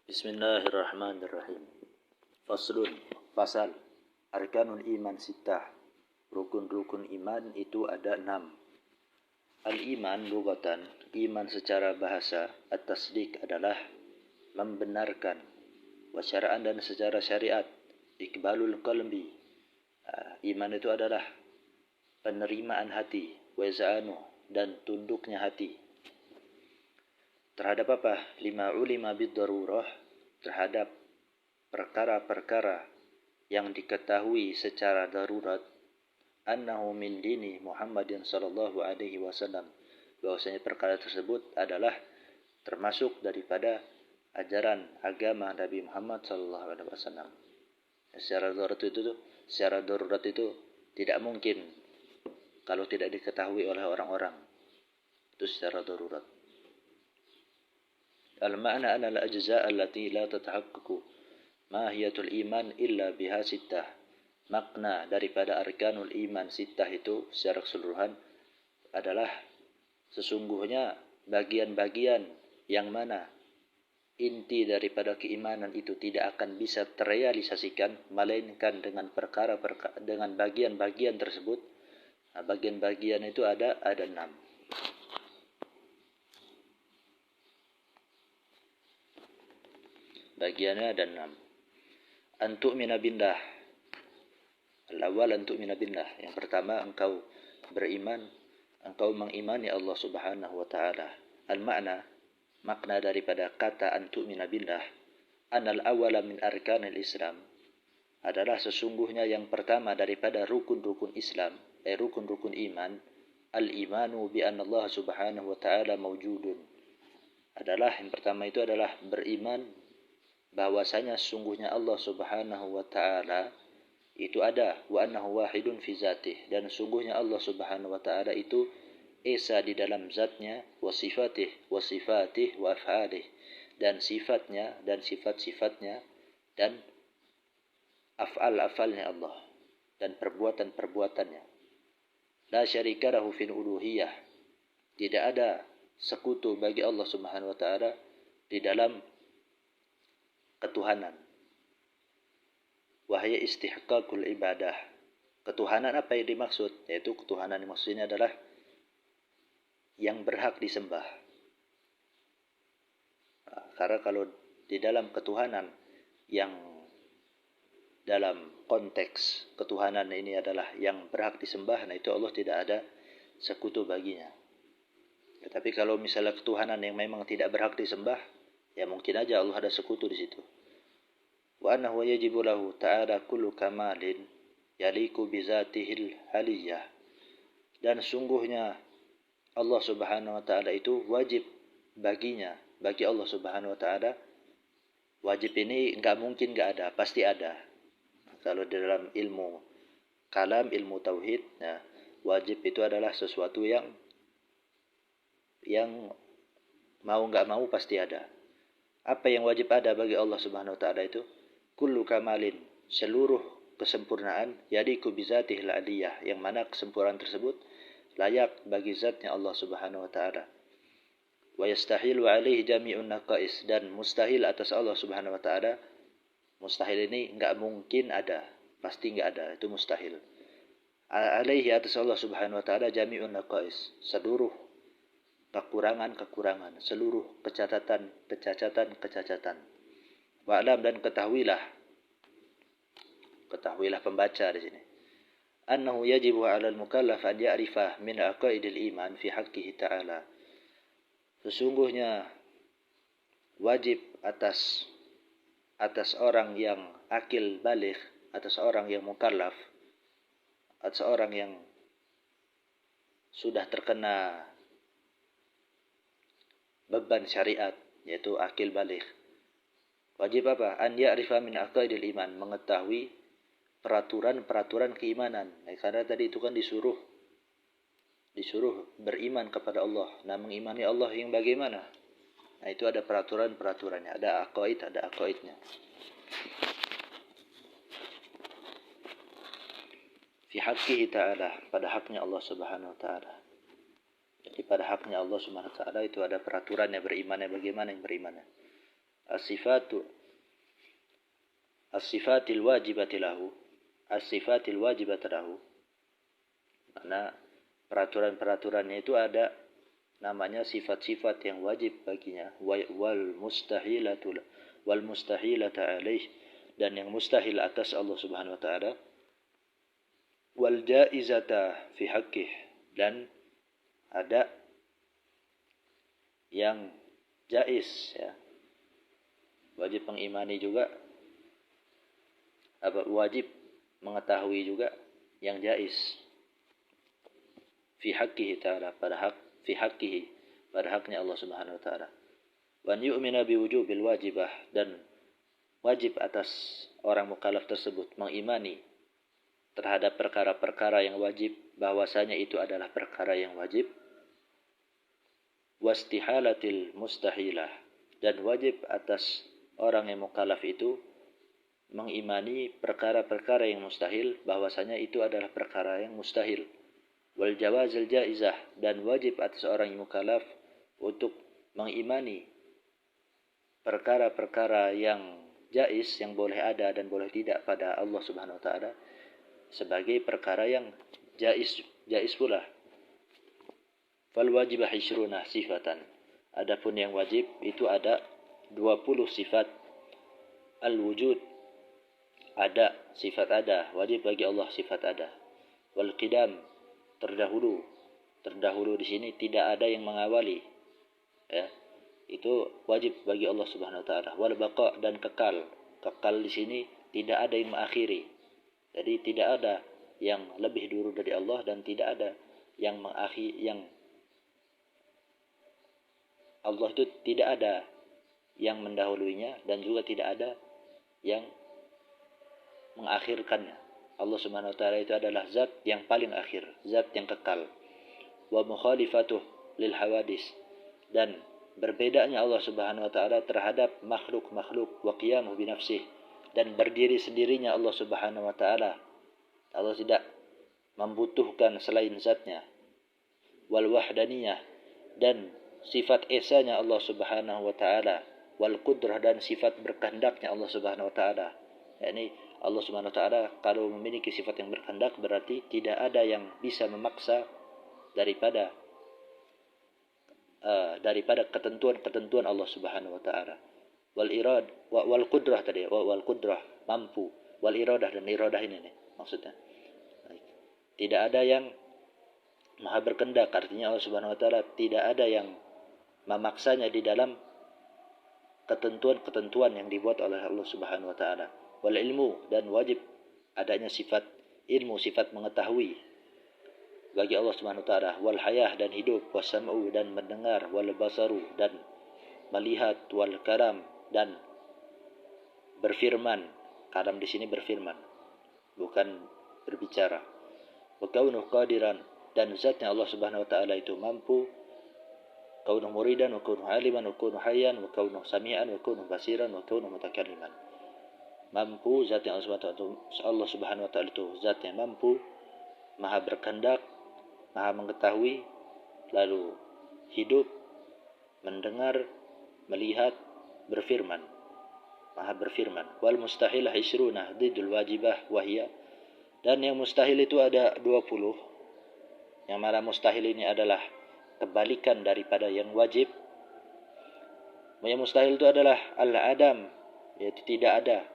Bismillahirrahmanirrahim. Faslun, fasal. Arkanul iman sittah. Rukun-rukun iman itu ada 6. Al-iman lugatan, iman secara bahasa, at-tasdiq adalah membenarkan. Wa syara'an, dan secara syariat, iqbalul qalbi. Iman itu adalah penerimaan hati, wa iz'anu, dan tunduknya hati. Terhadap apa? Lima ulima bid-darurah, terhadap perkara-perkara yang diketahui secara darurat, annahu min dini Muhammadin sallallahu alaihi wasallam, bahwasanya perkara tersebut adalah termasuk daripada ajaran agama Nabi Muhammad sallallahu alaihi wasallam. Secara darurat itu tidak mungkin kalau tidak diketahui oleh orang-orang. Itu secara darurat. Al-ma'na anna al-ajza' allati la tatahaqqaqu mahiyatul iman illa biha sittah. Makna daripada arkanul iman sittah itu secara keseluruhan adalah sesungguhnya bagian-bagian yang mana inti daripada keimanan itu tidak akan bisa terrealisasikan melainkan dengan dengan bagian-bagian tersebut. Nah, bagian-bagian itu ada 6. Bagiannya ada 6. Antu'mina billah. Al-awwal antu'mina billah. Yang pertama, engkau beriman, engkau mengimani Allah Subhanahu wa taala. Al-ma'na, makna daripada kata antu'mina billah, anal awwala min arkanil Islam, adalah sesungguhnya yang pertama daripada rukun-rukun Islam, rukun-rukun iman, al-imanu bi anna Allah Subhanahu wa taala mawjudun. Adalah yang pertama itu adalah beriman bahwasanya sungguhnya Allah Subhanahu wa taala itu ada, wa annahu wahidun fi dzatih, dan sungguhnya Allah Subhanahu wa taala itu esa di dalam zatnya, wa sifatih wa af'alih, dan sifatnya dan sifat-sifatnya, dan af'al-af'alnya Allah, dan perbuatan-perbuatannya. La syarika lahu fil uluhiyah, tidak ada sekutu bagi Allah Subhanahu wa taala di dalam ketuhanan. Wahya istihqaqul ibadah. Ketuhanan apa yang dimaksud? Yaitu ketuhanan yang maksudnya adalah yang berhak disembah. Karena kalau di dalam ketuhanan yang dalam konteks ketuhanan ini adalah yang berhak disembah, nah itu Allah tidak ada sekutu baginya. Tetapi kalau misalnya ketuhanan yang memang tidak berhak disembah, ya mungkin aja Allah ada sekutu di situ. Wa annahu yajibu lahu ta'ala kullu kamalin yaliku bi dzatihil haliyah. Dan sungguhnya Allah Subhanahu wa taala itu wajib baginya, bagi Allah Subhanahu wa taala, wajib ini enggak mungkin enggak ada, pasti ada. Kalau dalam ilmu kalam, ilmu tauhid, nah wajib itu adalah sesuatu yang mau enggak mau pasti ada. Apa yang wajib ada bagi Allah Subhanahu wa taala itu? Kullu kamalin, seluruh kesempurnaan, yadiku bizatihil aliyah, yang mana kesempurnaan tersebut layak bagi zatnya Allah Subhanahu wa taala. Wa yastahilu alaihi jami'un naqais, dan mustahil atas Allah Subhanahu wa taala, mustahil ini enggak mungkin ada, pasti enggak ada, itu mustahil. Alaihi atas Allah Subhanahu wa taala jami'un naqais, seluruh kekurangan-kekurangan, seluruh kecacatan-kecacatan. Wa'lam, dan ketahuilah pembaca di sini, annahu yajibu 'alal mukallaf an ya'rifa min aqaidil iman fi haqqihi ta'ala. Sesungguhnya wajib atas orang yang akil baligh, atas orang yang mukallaf, atas orang yang sudah terkena beban syariat, yaitu akil baligh. Wajib apa? An ya'rifa min aqaidil iman, mengetahui peraturan-peraturan keimanan. Karena tadi itu kan disuruh beriman kepada Allah. Nah, mengimani Allah yang bagaimana? Nah, itu ada peraturan-peraturannya, ada aqaidnya. Fi haqqihi ta'ala, pada haknya Allah Subhanahu wa taala. Jadi pada haknya Allah Subhanahu wa taala itu ada peraturannya, berimannya bagaimana yang berimannya. as-sifatu as-sifatil wajibati lahu, as-sifatil wajibati lahu. Karena peraturan-peraturannya itu ada namanya sifat-sifat yang wajib baginya, wal mustahilata alaih, dan yang mustahil atas Allah Subhanahu wa taala, wal jaizata fi haqqih, dan ada yang jaiz ya. Wajib mengimani juga, wajib mengetahui juga yang jaiz fi haqqihi ta'ala, fi haqqihi, pada haknya Allah Subhanahu wa taala. Wa yu'mina bi wujubil wajibah, dan wajib atas orang mukallaf tersebut mengimani terhadap perkara-perkara yang wajib, bahwasanya itu adalah perkara yang wajib. Wastihalatil mustahilah, dan wajib atas orang yang mukallaf itu mengimani perkara-perkara yang mustahil, bahwasanya itu adalah perkara yang mustahil. Wal jawazil jaizah, dan wajib atas orang yang mukallaf untuk mengimani perkara-perkara yang jaiz, yang boleh ada dan boleh tidak pada Allah Subhanahu wa taala, sebagai perkara yang jaiz pula. Fal wajibah 20 sifatan. Adapun yang wajib itu ada 20 sifat. Al wujud, ada, sifat ada, wajib bagi Allah sifat ada. Wal qidam, terdahulu di sini tidak ada yang mengawali ya, itu wajib bagi Allah Subhanahu wa taala. Wal baqa, dan kekal di sini tidak ada yang mengakhiri, jadi tidak ada yang lebih dulu dari Allah, dan tidak ada yang Allah itu tidak ada yang mendahuluinya, dan juga tidak ada yang mengakhirkannya. Allah Subhanahu wa taala itu adalah zat yang paling akhir, zat yang kekal. Wa mukhalifatuh lil hawadis, dan berbedanya Allah Subhanahu wa taala terhadap makhluk-makhluk, wa qiyamuh bi nafsih, dan berdiri sendirinya Allah Subhanahu wa taala. Allah tidak membutuhkan selain zatnya. Wal wahdaniyah, dan sifat esanya Allah Subhanahu wa taala. Wal qudrah, dan sifat berkehendaknya Allah Subhanahu wa taala. yakni Allah Subhanahu wa taala kalau memiliki sifat yang berkehendak, berarti tidak ada yang bisa memaksa daripada ketentuan Allah Subhanahu wa taala. Wal irad wal qudrah tadi, wal qudrah, mampu, wal iradah, dan iradah ini nih maksudnya. Tidak ada yang maha berkehendak, artinya Allah Subhanahu wa taala tidak ada yang memaksanya di dalam ketentuan-ketentuan yang dibuat oleh Allah Subhanahu wa taala. Wal ilmu, dan wajib adanya sifat ilmu, sifat mengetahui bagi Allah Subhanahu wa taala. Wal hayah, dan hidup. Was sam'u, dan mendengar. Wal basaru, dan melihat. Wal kalam, dan berfirman. Kalam di sini berfirman, bukan berbicara. Wa kaunuh qadiran, dan zatnya Allah Subhanahu wa taala itu mampu. Kaunuh muridan, wa kaunuh aliman, wa kaunuh hayyan, wa kaunuh sami'an, wa kaunuh basiran, wa kaunuh mutakalliman. Mampu, zatnya Allah Subhanahu wa taala itu zat yang mampu, maha berkehendak, maha mengetahui, lalu hidup, mendengar, melihat, berfirman, maha berfirman. Wal mustahilah 20 didul wajibah wahya, dan yang mustahil itu ada 20. Yang mana mustahil ini adalah kebalikan daripada yang wajib. Yang mustahil itu adalah al-adam, yaitu tidak ada.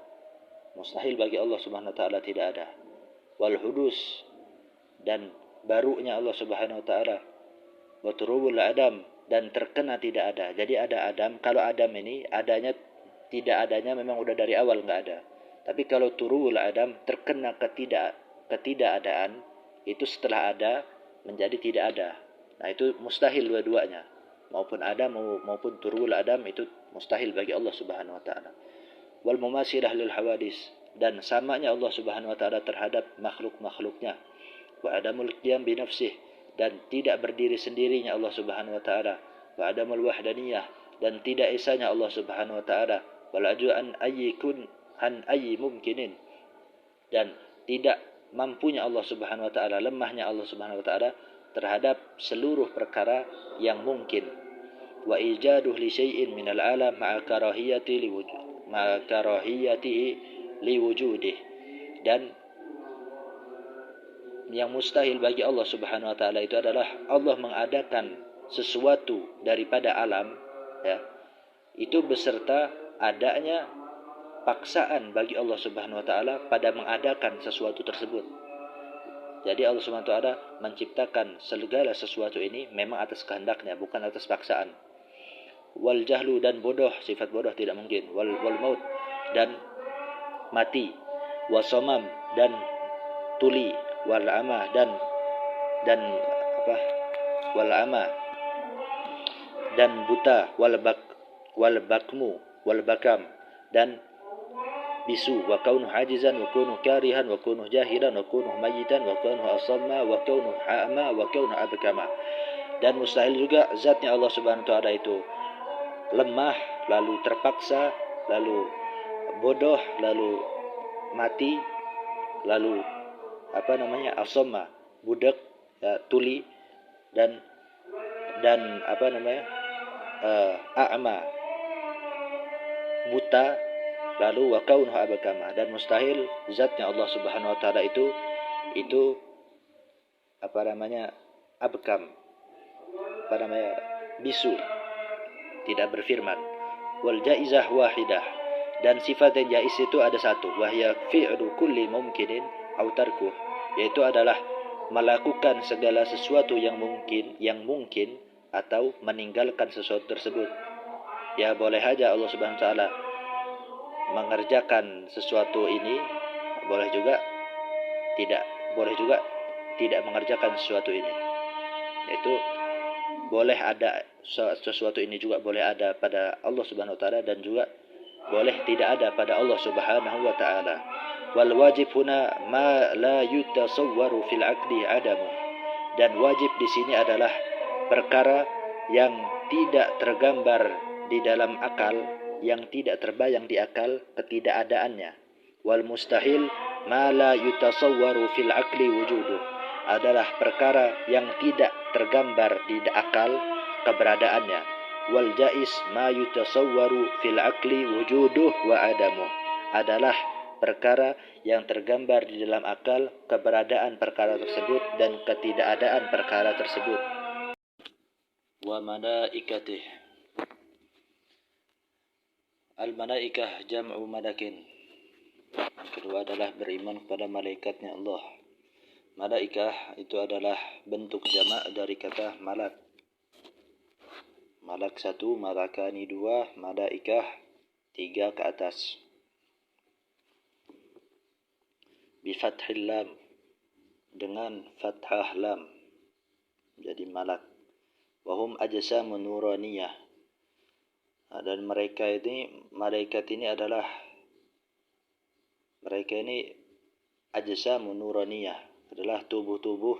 Mustahil bagi Allah Subhanahu wa taala tidak ada. Wal hudus, dan barunya Allah Subhanahu wa taala. Wa turubul adam, dan terkena tidak ada. Jadi ada adam, kalau adam ini adanya tidak adanya memang udah dari awal enggak ada. Tapi kalau turubul adam, terkena ketidakadaan, itu setelah ada menjadi tidak ada. Nah, itu mustahil dua-duanya. Maupun ada maupun turubul adam, itu mustahil bagi Allah Subhanahu wa taala. Wal mumasilah lil hawadis, dan samanya Allah Subhanahu wa taala terhadap makhluk-makhluknya. Wa adamul qiyam bi nafsih, dan tidak berdiri sendirinya Allah Subhanahu wa taala. Wa adamul wahdaniyah, dan tidak esanya Allah Subhanahu wa taala. Wal aju an ayyi mumkinin, dan tidak mampunya Allah Subhanahu wa taala, lemahnya Allah Subhanahu wa taala terhadap seluruh perkara yang mungkin. wa ijaduh li syai'in minal alam ma'a karahiyatihi liwujudih. Dan yang mustahil bagi Allah Subhanahu wa taala itu adalah Allah mengadakan sesuatu daripada alam, ya, itu beserta adanya paksaan bagi Allah Subhanahu wa taala pada mengadakan sesuatu tersebut. Jadi Allah Subhanahu wa taala menciptakan segala sesuatu ini memang atas kehendaknya, bukan atas paksaan. Wal jahlu, dan bodoh, sifat bodoh tidak mungkin. Wal maut, dan mati. Wasamam, dan tuli. Wal ama, dan wal ama, dan buta. Wal bakmu, wal bakam, dan bisu. Wa kaunuh hajizan, wa kaunuh karihan, wa kaunuh jahilan, wa kaunuh mayitan, wa kaunuh asamma, wa kaunuh a'ma, wa kaunuh abkama. Dan mustahil juga zatnya Allah Subhanahu wa taala itu lemah, lalu terpaksa, lalu bodoh, lalu mati, lalu asamma, budak, ya, tuli, dan a'ma, buta, lalu wa kaunuhu abkama. Dan mustahil zatnya Allah Subhanahu wa taala itu abkam, bisu, tidak berfirman. Wal jaizah wahidah, dan sifat yang jaiz itu ada satu, wahya fi'lu kulli mumkinin aw tarkuh, yaitu adalah melakukan segala sesuatu yang mungkin atau meninggalkan sesuatu tersebut. Ya, boleh saja Allah Subhanahu wa taala mengerjakan sesuatu ini, boleh juga tidak mengerjakan sesuatu ini. Yaitu boleh ada sesuatu ini juga boleh ada pada Allah Subhanahu wa taala, dan juga boleh tidak ada pada Allah Subhanahu wa taala. Wal wajib huna ma la yutasawwaru fil aqli adamu. Dan wajib di sini adalah perkara yang tidak tergambar di dalam akal, yang tidak terbayang di akal ketidakadaannya. Wal mustahil ma la yutasawwaru fil aqli wujuduh, adalah perkara yang tidak tergambar di akal keberadaannya. Wal jaiz ma yutasawwaru fil aqli wujuduh wa adamuh, adalah perkara yang tergambar di dalam akal keberadaan perkara tersebut dan ketidakadaan perkara tersebut. Wa malaikatih, al malaikah jam'u malakin. Yang kedua adalah beriman kepada malaikatnya Allah. Malaikah itu adalah bentuk jamak dari kata malak. Malak satu, malakani dua, malaikah tiga ke atas. Bifathil lam, dengan fathah lam, jadi malak. Wahum ajsamun nuraniyah, dan malaikat ini adalah ajsamun nuraniyah, adalah tubuh-tubuh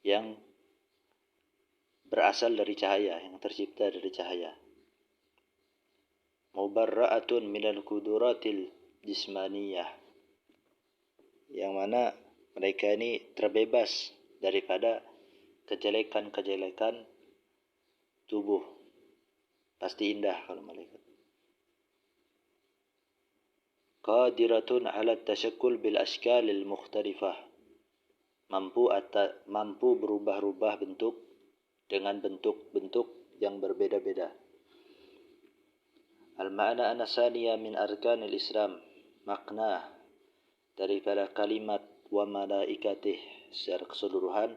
yang berasal dari cahaya, yang tercipta dari cahaya. Mubarra'atun minal quduratil jismaniyah, yang mana mereka ini terbebas daripada kejelekan-kejelekan tubuh. Pasti indah kalau malaikat. Qadiratun 'ala tashakkul bil ashkalil mukhtalifah, mampu berubah-ubah bentuk dengan bentuk-bentuk yang berbeda-beda. Al-ma'na anasaniya min arkanil Islam, makna daripada kalimat wa malaikatih secara keseluruhan,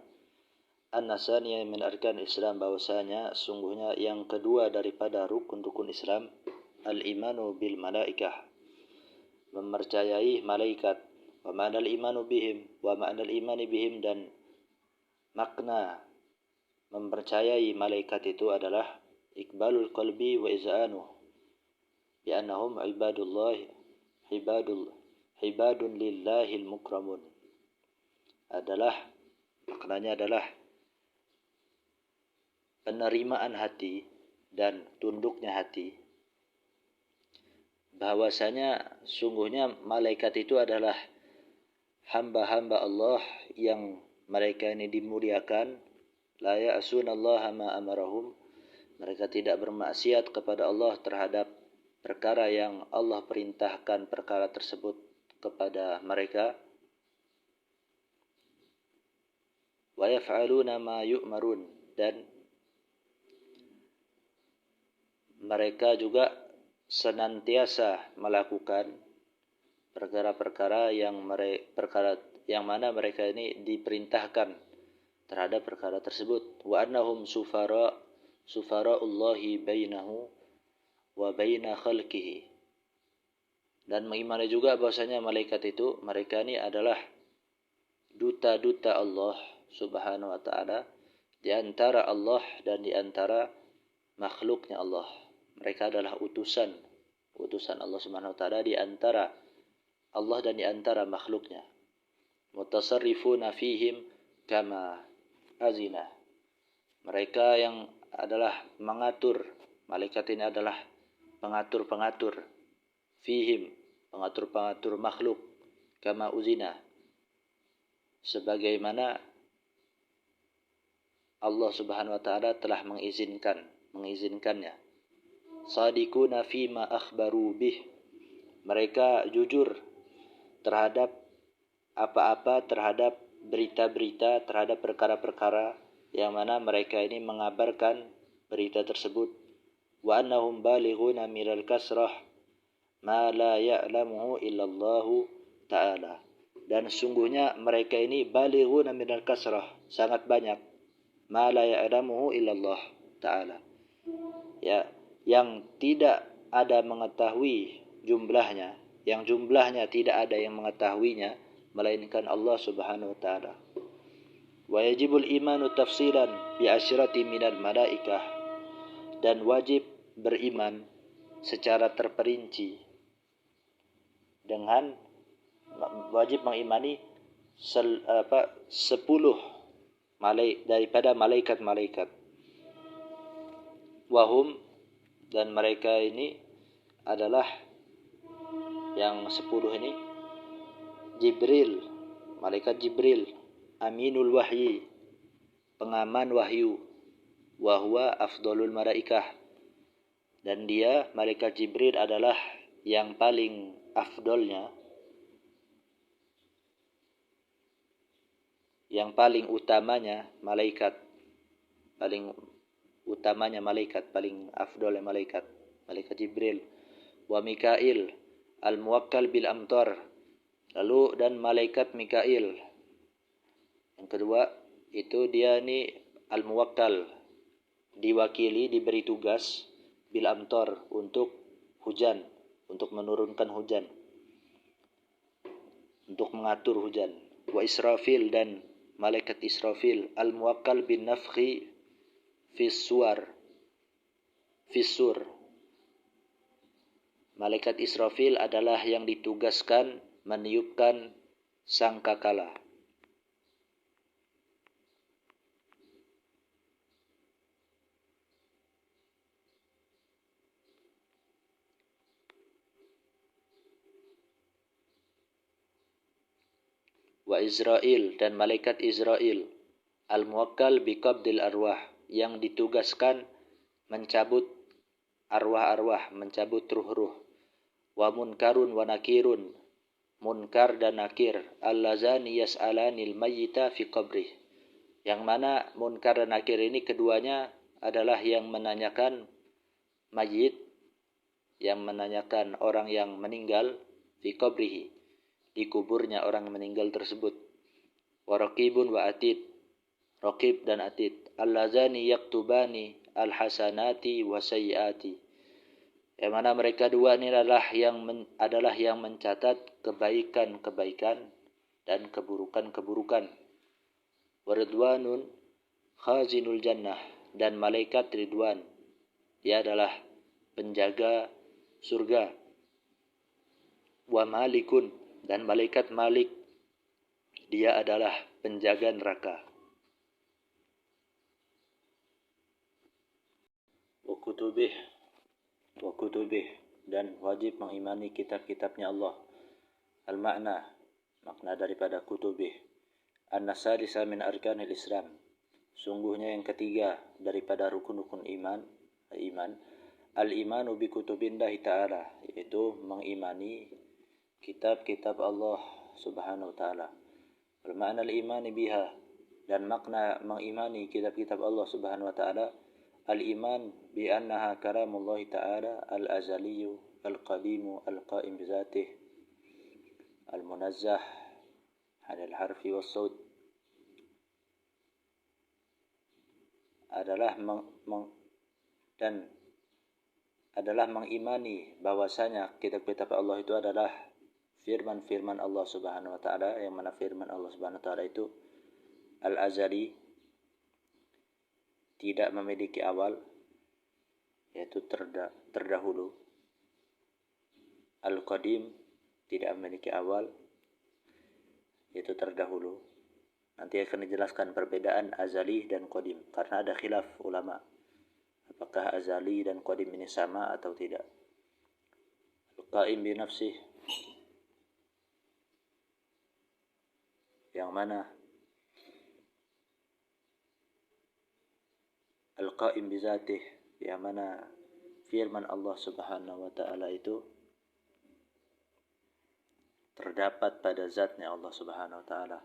an-nasaniyah min arkan Islam, bahwasanya sungguhnya yang kedua daripada rukun-rukun Islam, al-imanu bil malaikah, mempercayai malaikat. Wa ma'nal imanu bihim, wa ma'nal imani bihim, dan makna mempercayai malaikat itu adalah iqbalul qalbi wa iz'anuh bi annahum ibadun lillahil mukramun, maknanya adalah penerimaan hati dan tunduknya hati, bahwasanya sungguhnya malaikat itu adalah hamba-hamba Allah yang mereka ini dimuliakan. La ya'sunallaha ma amarahum, Mereka tidak bermaksiat kepada Allah terhadap perkara yang Allah perintahkan perkara tersebut kepada mereka. Wa yaf'aluna ma yu'marun, dan mereka juga senantiasa melakukan perkara-perkara yang mana mereka ini diperintahkan terhadap perkara tersebut. Wa annahum sufara'ullahi bainahu wa baina khalqihi. Dan mengimani juga bahwasanya malaikat itu, mereka ini adalah duta-duta Allah Subhanahu wa taala di antara Allah dan di antara makhluknya Allah. Mereka adalah utusan Allah Subhanahu wa taala di antara Allah dan di antara makhluknya. Mutasarrifuna fihim kama azina. Mereka yang adalah mengatur, malaikat ini adalah pengatur-pengatur, fihim, pengatur-pengatur makhluk, kama uzina, sebagaimana Allah Subhanahu wa taala telah mengizinkannya. Sadiquna fima akhbaru bih. Mereka jujur terhadap apa-apa, terhadap berita-berita, terhadap perkara-perkara yang mana mereka ini mengabarkan berita tersebut. Wa annahum balighuna minal kasrah ma la ya'lamuhu illallahu ta'ala. Dan sungguhnya mereka ini balighuna minal kasrah, sangat banyak, ma la ya'lamuhu illallah ta'ala, ya, yang tidak ada mengetahui jumlahnya, yang jumlahnya tidak ada yang mengetahuinya melainkan Allah Subhanahu wa taala. Wa yajibul imanu tafsilan bi asyrati minal malaikah, dan wajib beriman secara terperinci dengan wajib mengimani 10 daripada malaikat-malaikat. Wahum, dan mereka ini adalah yang 10 ini Jibril, malaikat Jibril, aminul wahyi, pengaman wahyu, wa huwa afdalul malaikah, dan dia, malaikat Jibril, adalah yang paling afdolnya, yang paling utamanya malaikat, paling utamanya malaikat, paling afdolnya malaikat Jibril. Wa Mikail al-muwakkal bil amtar, lalu dan malaikat Mikail yang kedua itu dia ini al-muwakkal, diwakili, diberi tugas, bil amtar, untuk hujan, untuk menurunkan hujan, untuk mengatur hujan. Wa Israfil, dan malaikat Israfil al-muwakkal bin nafkhi fis-sur. Malaikat Israfil adalah yang ditugaskan meniupkan sangkakala. Wa Israil, dan malaikat Israil al-muwakkal biqabdil arwah, yang ditugaskan mencabut arwah-arwah, mencabut ruh-ruh. Wa munkarun wa nakirun, munkar dan nakir, allazani yas'alanil mayyita fi qabrih, yang mana munkar dan nakir ini keduanya adalah yang menanyakan mayit, yang menanyakan orang yang meninggal, fi qabrihi, di kuburnya orang meninggal tersebut. Wa raqibun wa atid, raqib dan atid, allazani yaktubani alhasanati wa sayyiati, yang mana mereka dua ini adalah yang mencatat kebaikan-kebaikan dan keburukan-keburukan. Wa ridwanun khazinul jannah, dan malaikat Ridwan, dia adalah penjaga surga. Wa malikun, dan malaikat Malik, dia adalah penjaga neraka. Wa kutubih, dan wajib mengimani kitab-kitabnya Allah. Al-makna, makna daripada kutubih, an-nasadisa min arkanil Islam, sungguhnya yang ketiga daripada rukun-rukun iman. iman. Al-imanu bi kutubillahi ta'ala, yaitu mengimani kitab-kitab Allah Subhanahu wa taala. Wal ma'na al-imani biha, dan makna mengimani kitab-kitab Allah Subhanahu wa taala, al-iman bi annaha kalamullah ta'ala al-azaliyyu al-qadimu al-qa'im bi dzatihi al-munazzah 'anil harfi was saut, adalah adalah mengimani bahwasanya kitab-kitab Allah itu adalah firman-firman Allah Subhanahu wa taala, yang mana firman Allah Subhanahu wa taala itu al-azali, tidak memiliki awal, yaitu terdahulu. Al-qadim, tidak memiliki awal, yaitu terdahulu. Nanti akan dijelaskan perbedaan azali dan qadim, karena ada khilaf ulama apakah azali dan qadim ini sama atau tidak. Al-qaim bi nafsih, yang mana al-qaim bi dzatih, yang mana firman Allah Subhanahu wa taala itu terdapat pada zatnya Allah Subhanahu wa taala.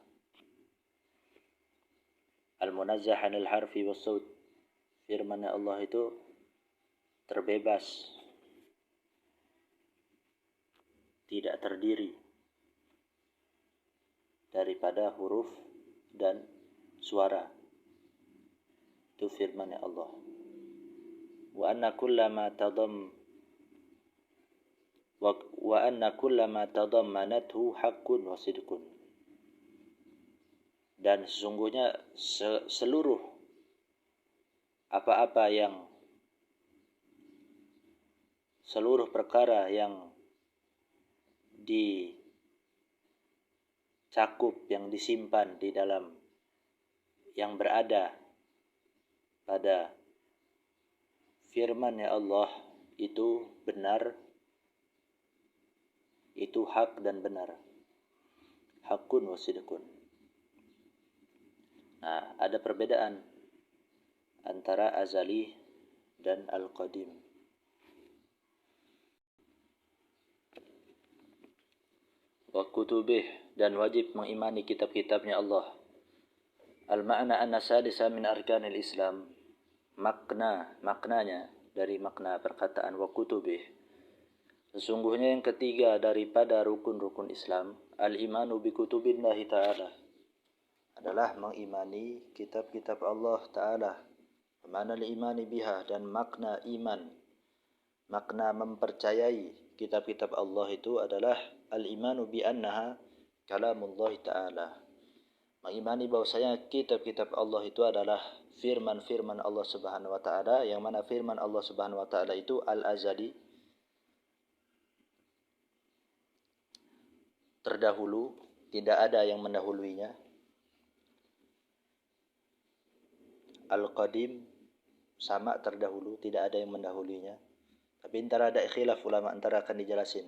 Al-munazzah 'anil harfi was saut, firman Allah itu terbebas, tidak terdiri daripada huruf dan suara. Itu firman Allah. Wa anna kullama tadammanathu haqqun wa sidqun. Dan sesungguhnya seluruh seluruh perkara yang dicakup, yang disimpan di dalam, yang berada pada firman-Nya Allah itu benar, itu hak dan benar. Haqqun wa sidqun. Nah, ada perbedaan antara azali dan al-qadim. Wa kutubih, dan wajib mengimani kitab-kitabnya Allah. Al-ma'na anna sadisa min arkanil Islam, maknanya dari makna perkataan wa kutubih, sesungguhnya yang ketiga daripada rukun-rukun Islam, al-imanu bi kutubillahi ta'ala, adalah mengimani kitab-kitab Allah Ta'ala. Makna al-imani biha, dan makna iman, makna mempercayai kitab-kitab Allah itu adalah al-imanu bi annaha kalamullah Ta'ala, mengimani bahwasanya kitab-kitab Allah itu adalah firman-firman Allah Subhanahu wa taala, yang mana firman Allah Subhanahu wa taala itu al-azali, terdahulu, tidak ada yang mendahuluinya. Al-qadim, sama, terdahulu, tidak ada yang mendahuluinya. Tapi antara ada khilaf ulama, antara akan dijelasin.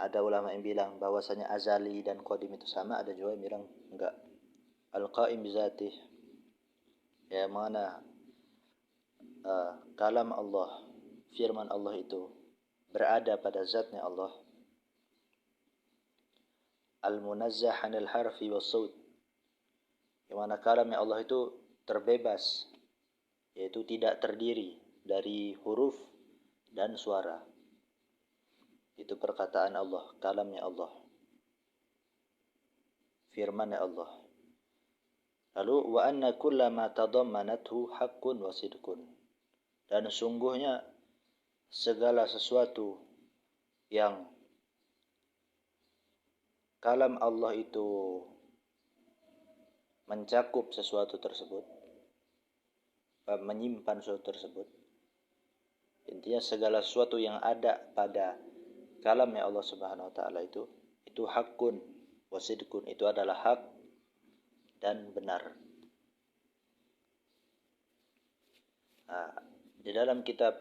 Ada ulama yang bilang bahwasanya azali dan qadim itu sama, ada juga yang bilang enggak. Al-qaim bizatih, yang mana kalam Allah, firman Allah itu berada pada zatnya Allah. Al-munazzah 'anil harfi was saut, yang mana kalamnya Allah itu terbebas, yaitu tidak terdiri dari huruf dan suara. Itu perkataan Allah, kalamnya Allah, firman-Nya Allah. Lalu wa anna kullama tadammanathu haqqun wa sidqun, dan sungguhnya segala sesuatu yang kalam Allah itu mencakup sesuatu tersebut, menyimpan sesuatu tersebut, intinya segala sesuatu yang ada pada kalamnya Allah Subhanahu wa taala itu haqqun wa sidqun, itu adalah hak dan benar. Nah, di dalam kitab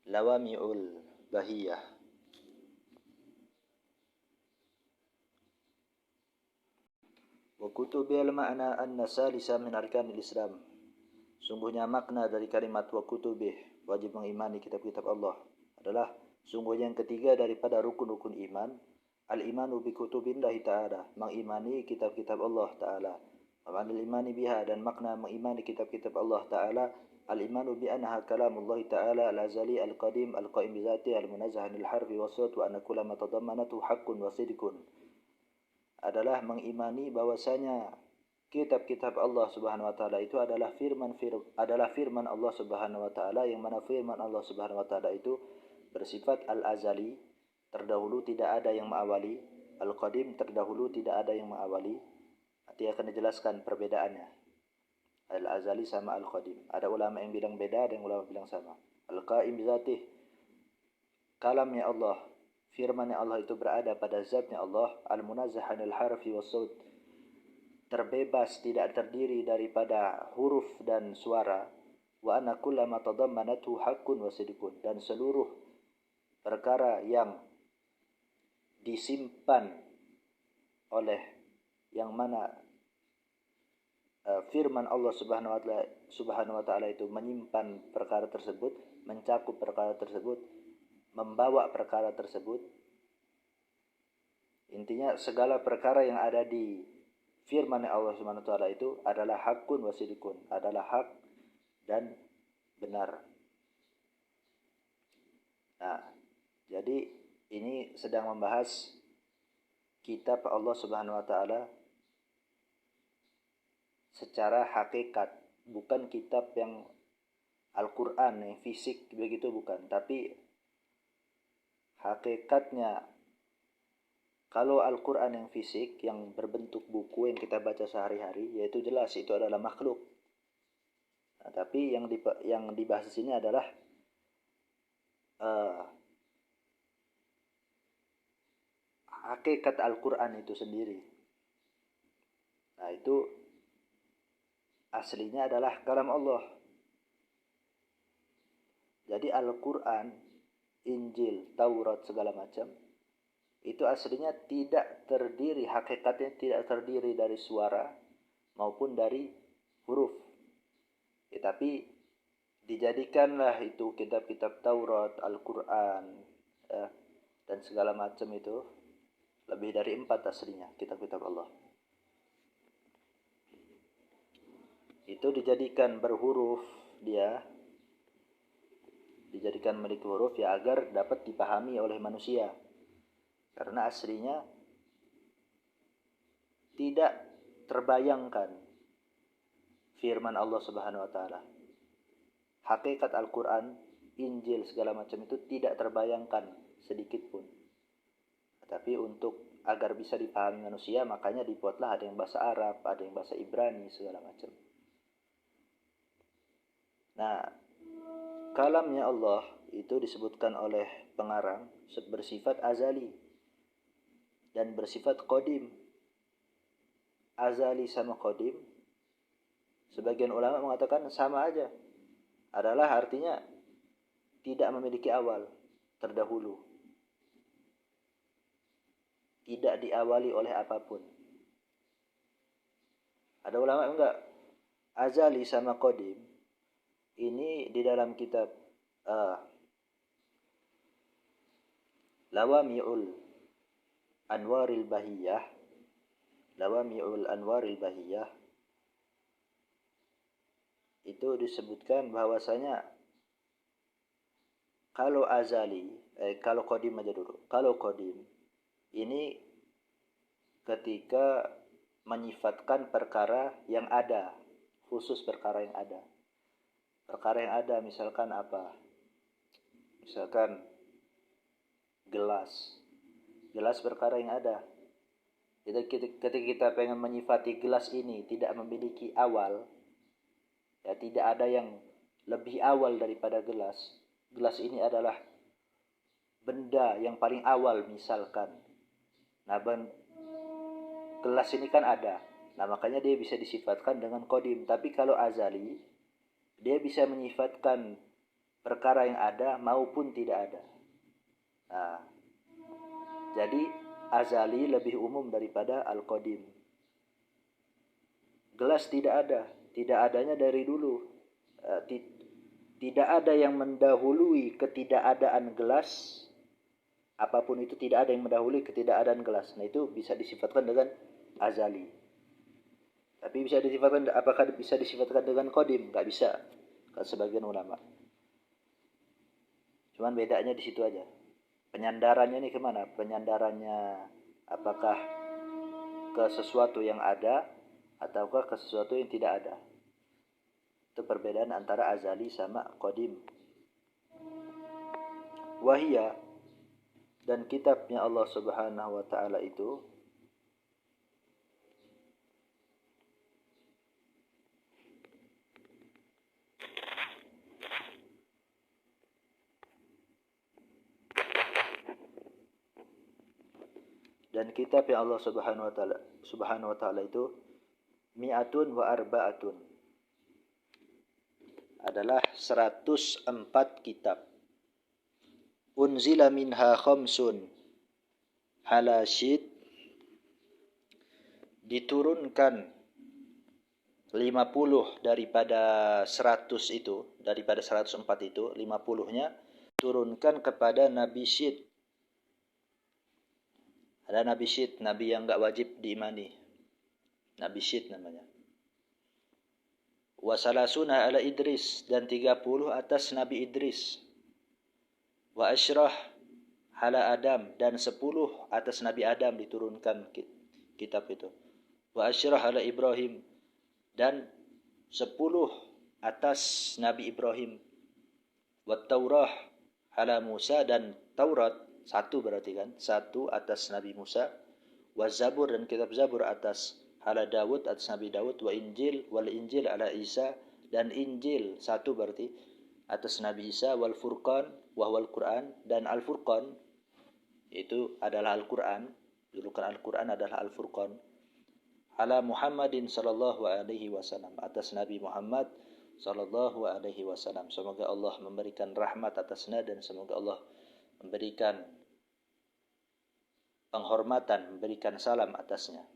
Lawami'ul Bahiyah, Wa kutubil ma'na anna salisa min arkanil Islam. Sungguhnya makna dari kalimat wa kutubih, wajib mengimani kitab-kitab Allah, adalah sungguhnya yang ketiga daripada rukun-rukun iman, al-imanu bi kutubillahi ta'ala, mengimani kitab-kitab Allah Ta'ala. Wa ma'nal imani biha, dan makna mengimani kitab-kitab Allah Ta'ala, al-imanu bi annaha kalamullah Ta'ala al-azali al-qadim al-qaim bi dzati al-munazzah 'anil harfi was-sawt wa anna kulla ma tadammanatu haqqun wa sidqun. Adalah mengimani bahwasanya kitab-kitab Allah Subhanahu wa taala itu adalah firman Allah Subhanahu wa taala, yang mana firman Allah Subhanahu wa taala itu bersifat al-azali, terdahulu tidak ada yang mengawali, al-qadim, terdahulu tidak ada yang mengawali. Nanti akan dijelaskan perbedaannya. Al-azali sama al-qadim. Ada ulama yang bilang beda, ada yang ulama bilang sama. Al-qaim bizatih, kalamnya Allah, firman Allah itu berada pada zatnya Allah, al-munazzah 'anil harfi was-sawt, terbebas, tidak terdiri daripada huruf dan suara. Wa anna kulla ma tadammanathu haqqun wa sidqun, dan seluruh perkara yang disimpan oleh yang mana firman Allah Subhanahu wa taala itu menyimpan perkara tersebut, mencakup perkara tersebut, membawa perkara tersebut. Intinya segala perkara yang ada di firman Allah Subhanahu wa taala itu adalah haqqun wa sidqun, adalah hak dan benar. Nah, jadi ini sedang membahas kitab Allah Subhanahu wa taala secara hakikat, bukan kitab yang Al-Qur'an yang fisik begitu, bukan, tapi hakikatnya. Kalau Al-Quran yang fisik, yang berbentuk buku yang kita baca sehari-hari, yaitu jelas itu adalah makhluk. Nah, tapi yang dibahas di sini adalah hakikat Al-Quran itu sendiri. Nah, itu aslinya adalah kalam Allah. Jadi Al-Quran, Injil, Taurat, segala macam, itu aslinya tidak terdiri, hakikatnya tidak terdiri dari suara maupun dari huruf. Tapi dijadikanlah itu kitab-kitab Taurat, Al-Quran, dan segala macam itu, lebih dari 4 aslinya kitab-kitab Allah. Itu dijadikan berhuruf, dijadikan memiliki huruf ya agar dapat dipahami oleh manusia. Karena aslinya tidak terbayangkan firman Allah Subhanahu wa taala. Hakikat Al-Qur'an, Injil, segala macam itu tidak terbayangkan sedikit pun. Tapi untuk agar bisa dipahami manusia, makanya dibuatlah ada yang bahasa Arab, ada yang bahasa Ibrani, segala macam. Nah, kalamnya Allah itu disebutkan oleh pengarang bersifat azali dan bersifat qadim. Azali sama qadim, sebagian ulama mengatakan sama aja. Adalah artinya tidak memiliki awal, terdahulu. Tidak diawali oleh apapun. Ada ulama enggak, azali sama qadim ini di dalam kitab Lawami'ul Anwaril Bahiyah, itu disebutkan bahwasanya kalau azali, kalau qadim aja dulu. Kalau qadim ini ketika menyifatkan perkara yang ada, khusus perkara yang ada. Perkara yang ada misalkan apa? Misalkan gelas. Gelas perkara yang ada. Jadi ketika kita pengen menyifati gelas ini tidak memiliki awal, ya tidak ada yang lebih awal daripada gelas. Gelas ini adalah benda yang paling awal misalkan. Nah, gelas ini kan ada. Nah, makanya dia bisa disifatkan dengan qadim. Tapi kalau azali, dia bisa menyifatkan perkara yang ada maupun tidak ada. Nah, jadi azali lebih umum daripada al-qadim. Gelas tidak ada, tidak adanya dari dulu. Tidak ada yang mendahului ketidakadaan gelas. Apapun itu tidak ada yang mendahului ketidakadaan gelas. Nah itu bisa disifatkan dengan azali. Tapi bisa disifatkan, apakah bisa disifatkan dengan qadim? Nggak bisa. Kata sebagian ulama. Cuman bedanya di situ aja. Penyandarannya ini kemana? Penyandarannya apakah ke sesuatu yang ada ataukah ke sesuatu yang tidak ada? Itu perbedaan antara azali sama qadim. Wahia, dan kitabnya Allah Subhanahu wa taala itu Allah Subhanahu wa taala itu mi'atun wa arba'atun, adalah 104 kitab. Unzila minha khamsun halashid, diturunkan 50 daripada 100 itu, daripada 104 itu, 50-nya turunkan kepada Nabi Syed. Ada Nabi Syed, Nabi yang enggak wajib diimani. Nabi Syed namanya. Wa salasuna ala Idris, dan 30 atas Nabi Idris. Wa asyrah ala Adam, dan 10 atas Nabi Adam diturunkan kitab itu. Wa asyrah ala Ibrahim, dan 10 atas Nabi Ibrahim. Wa Taurah ala Musa, dan Taurat satu berarti kan, satu atas Nabi Musa. Wa Zabur, dan kitab Zabur atas ala Dawud, atas Nabi Dawud. Wa Injil, wal Injil ala Isa, dan Injil satu berarti atas Nabi Isa. Wal Furqan wa wal Quran, dan Al Furqan itu adalah Al-Quran, julukan Al-Quran adalah Al-Furqan. Ala Muhammadin sallallahu alaihi wasallam, atas Nabi Muhammad sallallahu alaihi wasallam. Semoga Allah memberikan rahmat atasnya dan semoga Allah memberikan penghormatan, memberikan salam atasnya.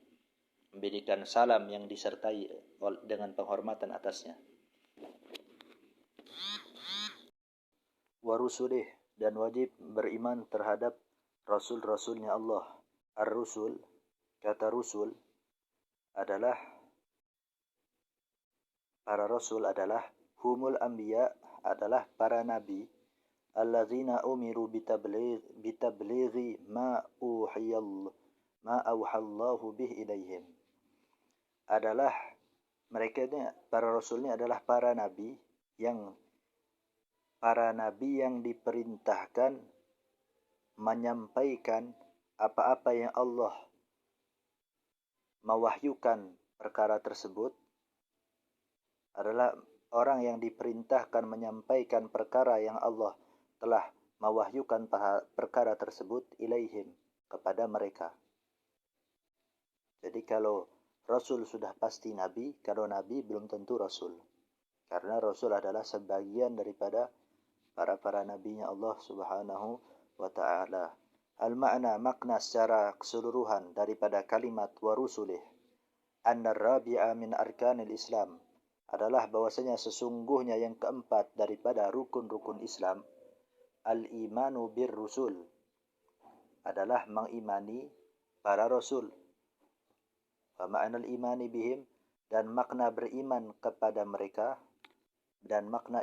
Memberikan salam yang disertai dengan penghormatan atasnya. Wa rusulih, dan wajib beriman terhadap rasul-rasulnya Allah. Ar-rusul, kata rusul adalah, para rasul adalah humul anbiya, adalah para nabi, alladzina umiru bitablighi ma auhallahu bih ilaihim. Adalah mereka ini, para rasul ini adalah para nabi yang diperintahkan menyampaikan apa-apa yang Allah mewahyukan perkara tersebut, adalah orang yang diperintahkan menyampaikan perkara yang Allah telah mewahyukan perkara tersebut ilaihim, kepada mereka. Jadi kalau Rasul sudah pasti Nabi, kalau Nabi belum tentu Rasul. Karena Rasul adalah sebagian daripada para nabinya Allah Subhanahu wa ta'ala. Al-ma'na, makna secara keseluruhan daripada kalimat wa rusulih, anna rabi'a min arkanil Islam, adalah bahwasanya sesungguhnya yang keempat daripada rukun-rukun Islam, al-imanu bir rusul, adalah mengimani para rasul. Wa ma'nal imani bihim, dan makna beriman kepada mereka, dan makna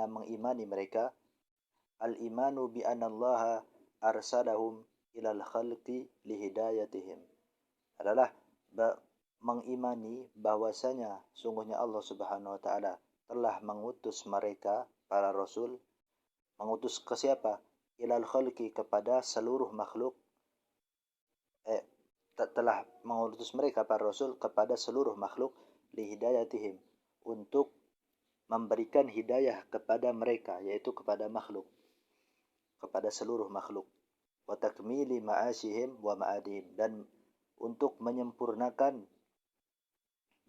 mengimani mereka, al-imanu bi anallaha arsalahum ilal khalqi lihidayatihim, adalah mengimani bahwasanya sungguhnya Allah Subhanahu wa taala telah mengutus mereka para rasul. Mengutus ke siapa? Ilal khalqi, kepada seluruh makhluk. Telah mengutus mereka para rasul kepada seluruh makhluk, lihidayatihim, untuk memberikan hidayah kepada mereka, yaitu kepada makhluk, kepada seluruh makhluk. Wa takmili ma'asyihim wa ma'adim, dan untuk menyempurnakan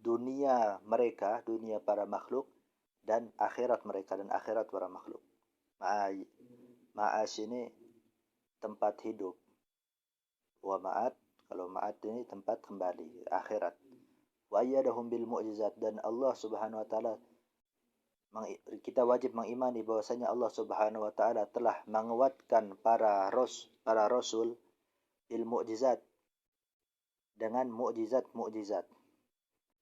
dunia mereka, dunia para makhluk, dan akhirat mereka, dan akhirat para makhluk. Ma'asy ini tempat hidup. Wa ma'ad, kalau ma'ad ini tempat kembali, akhirat. wa ayyadahum bil mu'jizat, dan Allah Subhanahu wa taala kita wajib mengimani bahwasanya Allah Subhanahu wa taala telah menguatkan para rasul bil mu'jizat, dengan mukjizat-mukjizat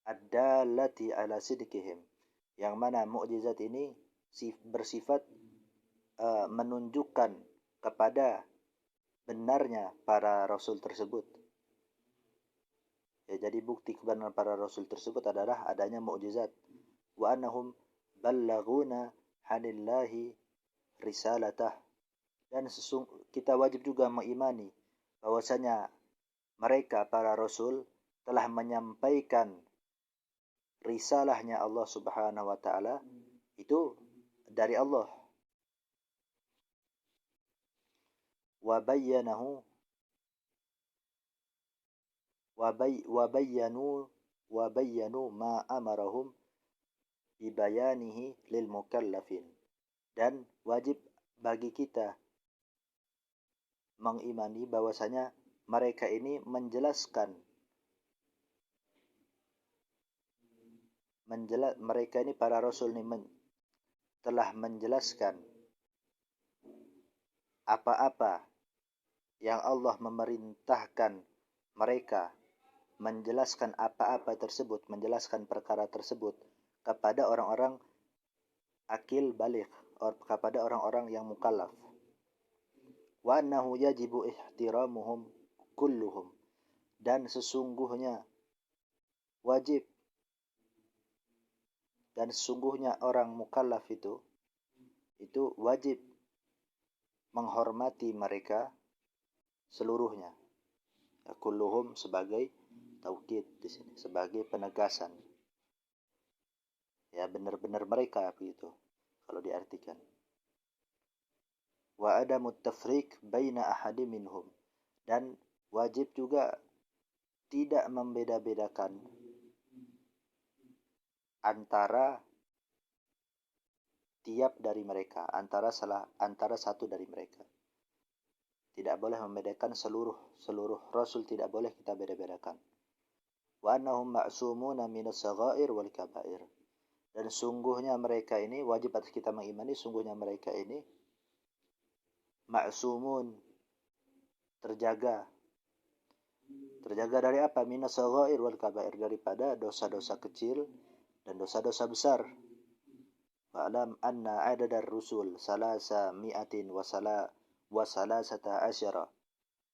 ad-dallati ala sidqihim, yang mana mukjizat ini bersifat menunjukkan kepada benarnya para rasul tersebut. Ya, jadi bukti kebenaran para rasul tersebut adalah adanya mukjizat. Wa annahum ballaghuna hanillahi risalatah, dan kita wajib juga mengimani bahwasanya mereka para rasul telah menyampaikan risalahnya Allah Subhanahu wa taala itu dari Allah. Wa bayyanu ma amarahum bibayanihi lil mukallafin, dan wajib bagi kita mengimani bahwasanya mereka ini mereka ini para rasul ini telah menjelaskan apa-apa yang Allah memerintahkan mereka menjelaskan apa-apa tersebut, menjelaskan perkara tersebut kepada orang-orang akil baligh, kepada orang-orang yang mukallaf. Wa annahu yajibu ihtiramuhum kulluhum, dan sesungguhnya wajib dan sesungguhnya orang mukallaf itu wajib menghormati mereka seluruhnya. Kulluhum sebagai taukid di sini, sebagai penegasan. Ya, benar-benar mereka begitu kalau diartikan. Wa adamut tafriq baina ahadi minhum, dan wajib juga tidak membeda-bedakan antara tiap dari mereka, antara satu dari mereka. Tidak boleh membedakan seluruh rasul, tidak boleh kita beda-bedakan. Wa annahum ma'sumuna minas saghair wal kabair, dan sungguhnya mereka ini wajib atas kita mengimani, sungguhnya mereka ini ma'sumun, terjaga dari apa? Minas saghair wal kabair, daripada dosa-dosa kecil dan dosa-dosa besar. Wa'lam anna adadar rusul salasa mi'atin wa salasata asyara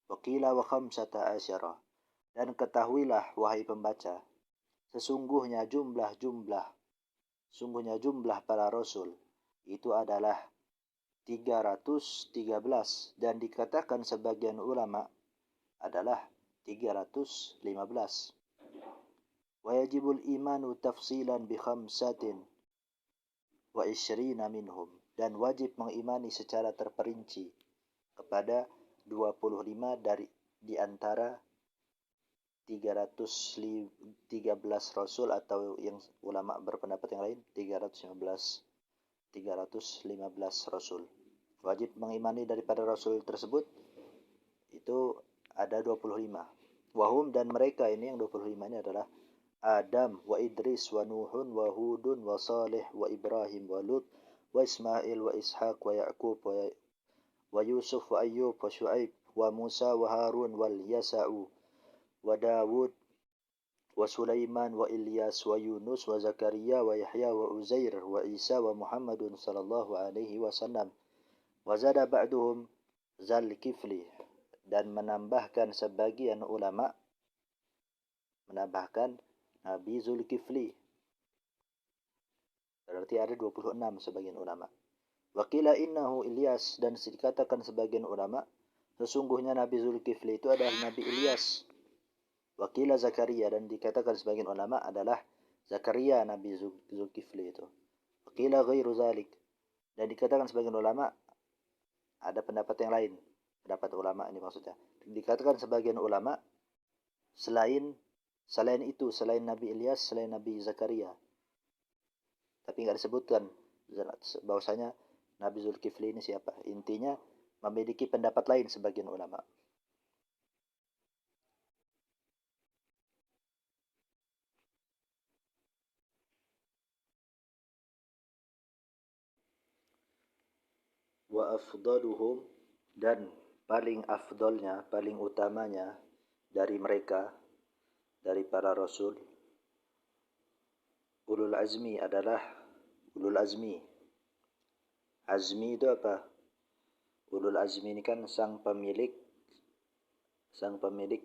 wa qila wa khamsata asyara, dan ketahuilah wahai pembaca, sesungguhnya jumlah para rasul itu adalah 313, dan dikatakan sebagian ulama adalah 315. Wa yajibul imanu tafsilan bi khamsatin wa isyrina minhum, dan wajib mengimani secara terperinci kepada 25 di antara 313 rasul, atau yang ulama berpendapat yang lain 315 rasul. Wajib mengimani daripada rasul tersebut itu ada 25. Wahum, dan mereka ini yang 25 ini adalah Adam wa Idris wa Nuhun wa Hudun wa Salih wa Ibrahim wa Lut wa Ismail wa Ishaq wa Ya'qub wa Yusuf wa Ayyub wa Shu'aib wa Musa wa Harun wal Yasa'u wa Dawud wa Sulaiman wa Ilyas wa Yunus wa Zakaria wa Yahya wa Uzair wa Isa wa Muhammadun sallallahu alaihi wasallam wa zada ba'duhum Zalkifli, dan menambahkan sebagian ulama Nabi Zulkifli, berarti ada 26 sebagian ulama. Wa qila innahu Ilyas, dan dikatakan sebagian ulama sesungguhnya Nabi Zulkifli itu adalah Nabi Ilyas. Wa qila Zakaria, dan dikatakan sebagian ulama adalah Zakaria Nabi Zulkifli itu. Wa qila ghairu zalik, dan dikatakan sebagian ulama, ada pendapat yang lain, pendapat ulama ini maksudnya, dikatakan sebagian ulama selain Nabi Ilyas, selain Nabi Zakaria, tapi nggak disebutkan bahwasanya Nabi Zulkifli ini siapa. Intinya memiliki pendapat lain sebagian ulama. wa afdaluhum, dan paling afdolnya, paling utamanya dari mereka, dari para rasul, ulul azmi adalah ulul azmi. Azmi itu apa? Ulul azmi ini kan sang pemilik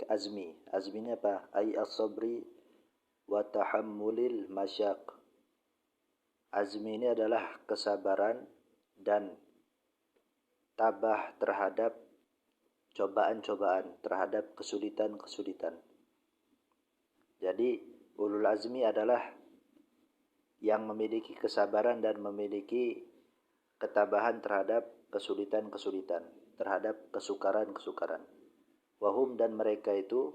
azmi. Azmi ini apa? Ay as-sabri wa tahammulil masyaq. Azmi ini adalah kesabaran dan tabah terhadap cobaan-cobaan, terhadap kesulitan-kesulitan. Jadi ulul azmi adalah yang memiliki kesabaran dan memiliki ketabahan terhadap kesulitan-kesulitan, terhadap kesukaran-kesukaran. Wahum, dan mereka itu,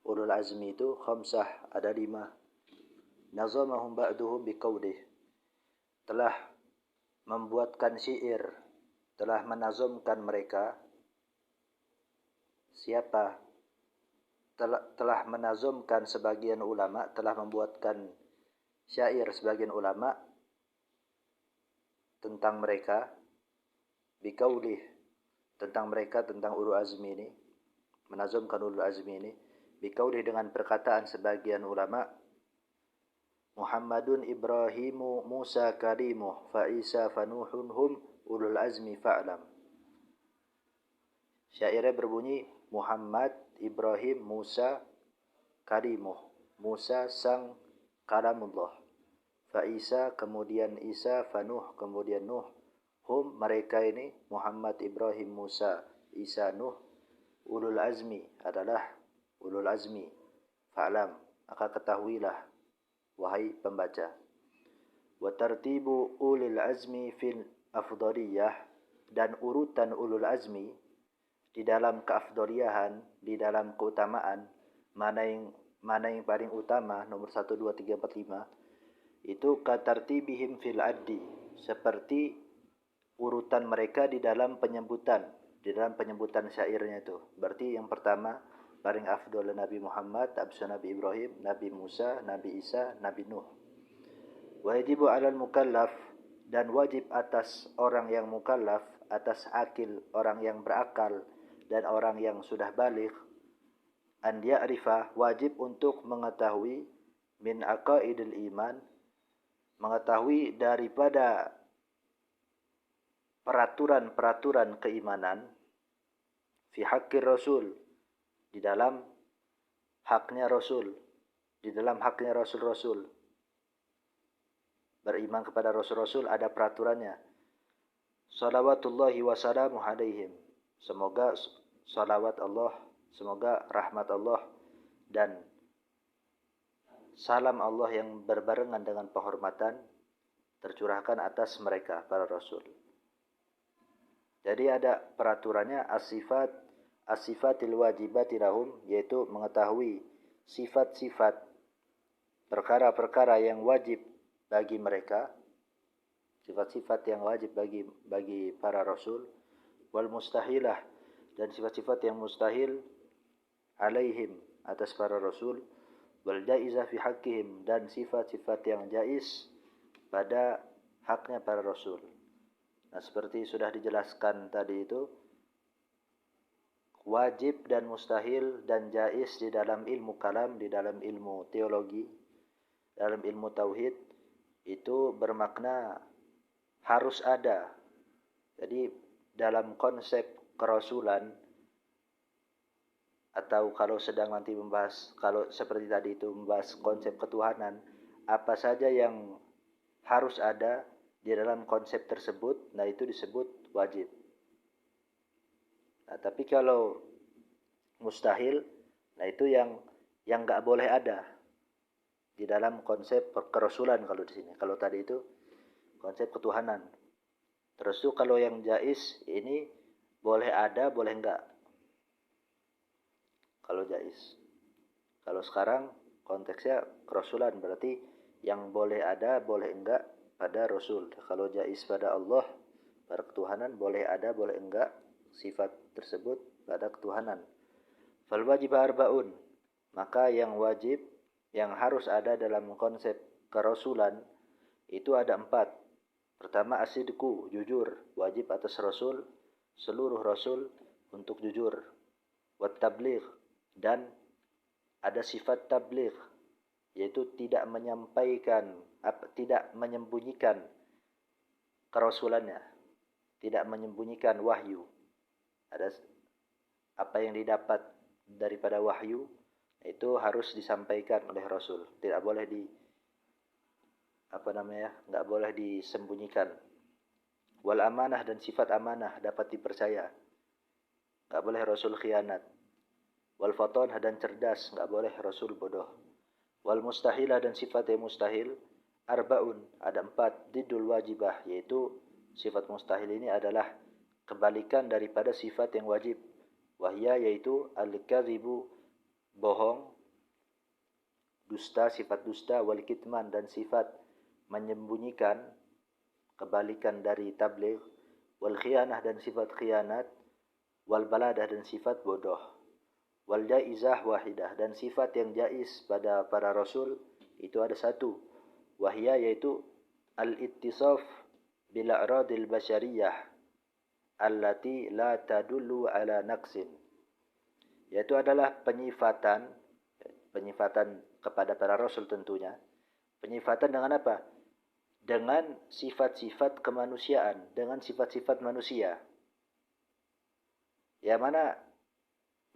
ulul azmi itu, khamsah, ada 5. Nazamahum ba'duhum biqaulih, telah membuatkan syair, telah menazamkan mereka. Siapa? Telah menazamkan sebagian ulama, telah membuatkan syair sebagian ulama tentang mereka, biqaulih, tentang mereka, tentang ulul azmi ini, menazamkan ulul azmi ini, biqaulih, dengan perkataan sebagian ulama, Muhammadun Ibrahimu Musa kalimuh fa Isa fa Nuhun hum ulul azmi fa'lam. Syairnya berbunyi, Muhammad, Ibrahim, Musa kalimuh, Musa sang kalamullah, fa Isa, kemudian Isa, fa Nuh, kemudian Nuh, hum, mereka ini, Muhammad, Ibrahim, Musa, Isa, Nuh, ulul azmi, adalah ulul azmi. Fa'lam, maka ketahuilah wahai pembaca. Wa tartibu ulil azmi fil afdaliyah, dan urutan ulul azmi di dalam keafdaliyahan, di dalam keutamaan, mana yang paling utama, nomor 1, 2, 3, 4, 5, itu katartibihim fil addi, seperti urutan mereka di dalam penyebutan syairnya itu. Berarti yang pertama paling afdal Nabi Muhammad, abis Nabi Ibrahim, Nabi Musa, Nabi Isa, Nabi Nuh. Wajibu 'alal mukallaf, dan wajib atas orang yang mukallaf, atas akil, orang yang berakal dan orang yang sudah baligh, an ya'rifa, wajib untuk mengetahui, min aqaidil iman, mengetahui daripada peraturan-peraturan keimanan, fi haqqir rasul, di dalam haknya rasul, di dalam haknya rasul-rasul. Beriman kepada rasul-rasul ada peraturannya. Salawatullahi wa salamu alaihim, semoga salawat Allah, semoga rahmat Allah dan salam Allah yang berbarengan dengan penghormatan tercurahkan atas mereka, para rasul. Jadi ada peraturannya, as-sifatil wajibati lahum, yaitu mengetahui sifat-sifat, perkara-perkara yang wajib bagi mereka, sifat-sifat yang wajib bagi para rasul, wal mustahilah, dan sifat-sifat yang mustahil alaihim, atas para rasul, wal jaizah fi haqqihim, dan sifat-sifat yang jaiz pada haknya para rasul. Nah, seperti sudah dijelaskan tadi itu, wajib dan mustahil dan jaiz di dalam ilmu kalam, di dalam ilmu teologi, dalam ilmu tauhid, itu bermakna harus ada. Jadi dalam konsep kerasulan, atau kalau sedang nanti membahas, kalau seperti tadi itu membahas konsep ketuhanan, apa saja yang harus ada di dalam konsep tersebut, nah itu disebut wajib. Nah, tapi kalau mustahil, nah itu yang nggak boleh ada di dalam konsep kerasulan kalau di sini. Kalau tadi itu konsep ketuhanan. Terus itu kalau yang jaiz ini boleh ada, boleh enggak. Kalau jaiz. Kalau sekarang konteksnya kerasulan, berarti yang boleh ada, boleh enggak pada rasul. Kalau jaiz pada Allah, pada ketuhanan, boleh ada, boleh enggak sifat tersebut pada ketuhanan. Fal wajib arba'un, maka yang wajib, yang harus ada dalam konsep kerasulan itu ada 4. Pertama, as-sidqu, jujur, wajib atas Rasul, seluruh Rasul untuk jujur. Wat tabligh, dan ada sifat tabligh, yaitu tidak menyampaikan, tidak menyembunyikan kerasulannya, tidak menyembunyikan wahyu. Ada apa yang didapat daripada wahyu itu harus disampaikan oleh Rasul, tidak boleh nggak boleh disembunyikan. Wal amanah, dan sifat amanah dapat dipercaya, nggak boleh Rasul khianat. Wal fatanah, dan cerdas, nggak boleh Rasul bodoh. Wal mustahilah, dan sifat yang mustahil, arbaun, ada 4, didul wajibah, yaitu sifat mustahil ini adalah kebalikan daripada sifat yang wajib. Wahya, yaitu al-kadhibu, bohong, dusta, sifat dusta, wal kitman, dan sifat menyembunyikan, kebalikan dari tabligh, wal khianah, dan sifat khianat, wal baladah, dan sifat bodoh, wal jaizah wahidah, dan sifat yang jaiz pada para rasul itu ada 1. Wahya, yaitu al-ittisaf bil a'radil basyariyah allati la tadullu ala naqsin, yaitu adalah penyifatan kepada para rasul tentunya. Penyifatan dengan apa? Dengan sifat-sifat kemanusiaan, dengan sifat-sifat manusia. Yang mana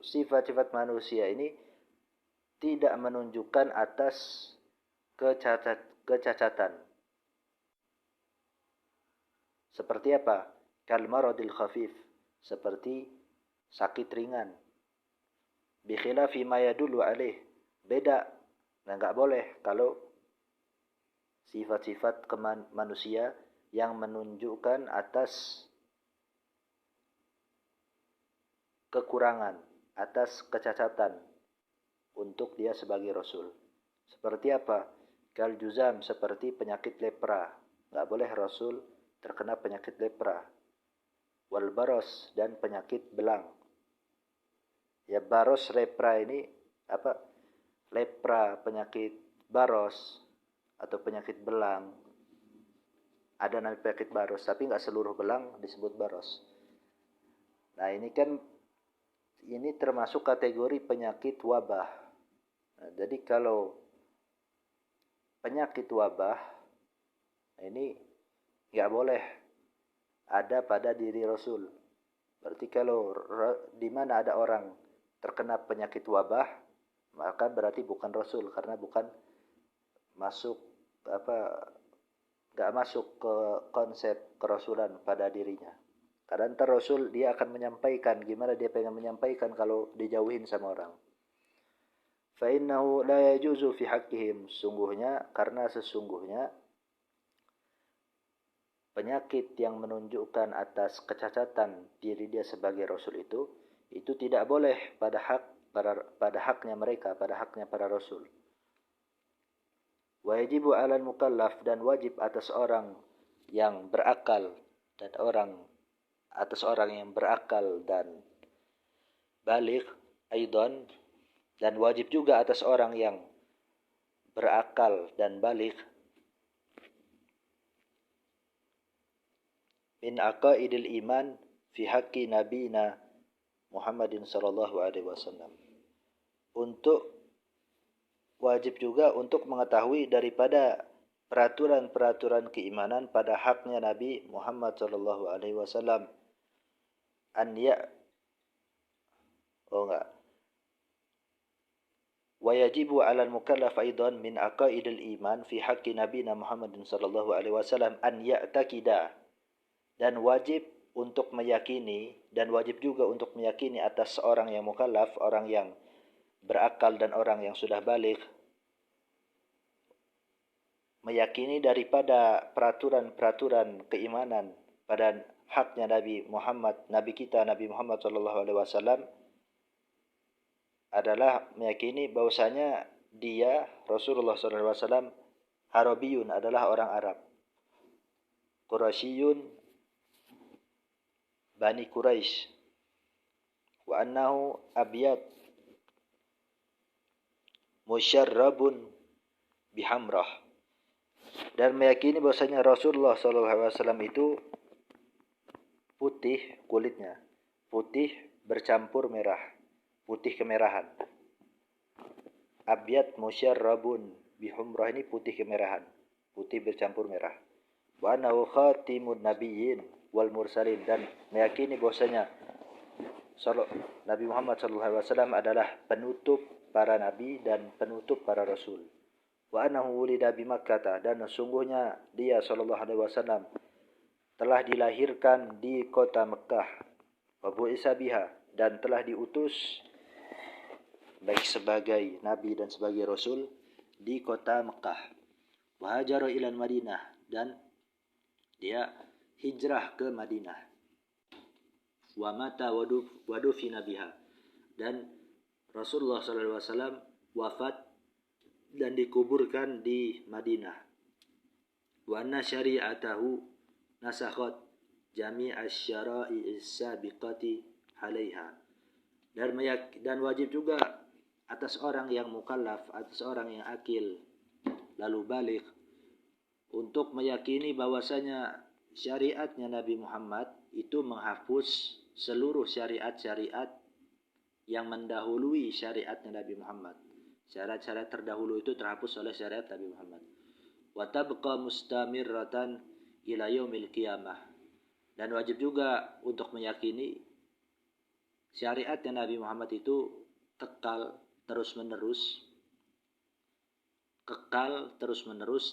sifat-sifat manusia ini tidak menunjukkan atas kecacatan. Seperti apa? Kal maradil khafif, seperti sakit ringan. Bi khilafi ma yadullu alaih, beda. Nah, enggak boleh kalau sifat-sifat manusia yang menunjukkan atas kekurangan, atas kecacatan untuk dia sebagai rasul. Seperti apa? Kal juzam, seperti penyakit lepra. Enggak boleh rasul terkena penyakit lepra. Wal baros, dan penyakit belang. Ya, baros, lepra ini apa? Lepra, penyakit baros atau penyakit belang. Ada namanya penyakit baros, tapi enggak seluruh belang disebut baros. Nah, ini termasuk kategori penyakit wabah. Nah, jadi kalau penyakit wabah ini enggak boleh ada pada diri Rasul. Berarti kalau di mana ada orang terkena penyakit wabah, maka berarti bukan Rasul, karena bukan masuk enggak masuk ke konsep kerasulan pada dirinya. Karena ntar Rasul dia akan menyampaikan gimana dia pengen menyampaikan kalau dijauhin sama orang. Fa innahu la yajuzu fi haqqihim, sesungguhnya penyakit yang menunjukkan atas kecacatan diri dia sebagai rasul itu tidak boleh pada haknya mereka, pada haknya para rasul. Wa yajibu 'alal mukallaf, dan wajib atas orang yang berakal dan baligh aidan, dan wajib juga atas orang yang berakal dan baligh min aqaidil iman fi haqqi nabiyina Muhammadin sallallahu alaihi wasallam. Wajib juga untuk mengetahui daripada peraturan-peraturan keimanan pada haknya Nabi Muhammad sallallahu alaihi wasallam. Wa yajibu 'alal mukallaf aidan min aqaidil iman fi haqqi nabiyina Muhammadin sallallahu alaihi wasallam an ya'taqida, dan wajib juga untuk meyakini atas orang yang mukallaf, orang yang berakal dan orang yang sudah baligh, meyakini daripada peraturan-peraturan keimanan pada haknya Nabi kita Nabi Muhammad sallallahu alaihi wasallam adalah meyakini bahwasanya dia Rasulullah sallallahu alaihi wasallam Arabiyun, adalah orang Arab, Quraisyun, Bani Quraisy, wa annahu abyad musyarrabun bihamrah, dan meyakini bahwasanya Rasulullah SAW itu putih kulitnya, putih bercampur merah, putih kemerahan. Abyad musyarrabun bihumrah, ini putih kemerahan, putih bercampur merah. Wa annahu khatimun nabiyyin wal mursalin, dan meyakini bahwasanya Nabi Muhammad SAW adalah penutup para nabi dan penutup para rasul. Wa annahu wulida bi Makkah, dan sungguhnya dia SAW telah dilahirkan di kota Mekah. Wa bu'isa biha, dan telah diutus baik sebagai nabi dan sebagai rasul di kota Mekah. Wa hajara ila Madinah, dan dia hijrah ke Madinah. Wa mata wa dufina biha, dan Rasulullah SAW wafat dan dikuburkan di Madinah. Wa anna syari'atahu nasakhat jami'asy syara'i'is sabiqati 'alaiha. Dan wajib juga atas orang yang mukallaf, atas orang yang akil lalu baligh, untuk meyakini bahwasanya syariatnya Nabi Muhammad itu menghapus seluruh syariat-syariat yang mendahului syariatnya Nabi Muhammad. Syariat-syariat terdahulu itu terhapus oleh syariat Nabi Muhammad. Wa tabqa mustamirratan ila yaumil qiyamah. Dan wajib juga untuk meyakini syariatnya Nabi Muhammad itu kekal terus-menerus,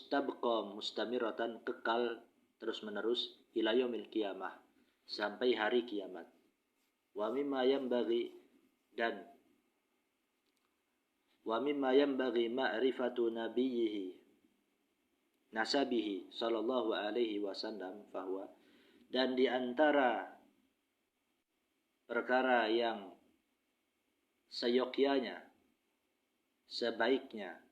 tabqa mustamirratan, kekal terus-menerus, ila yaumil qiyamah, sampai hari kiamat. Wa mimma yanbaghi ma'rifatu nabiyhi nasabihi sallallahu alaihi wasallam fahuwa, dan di antara perkara yang seyogyanya, sebaiknya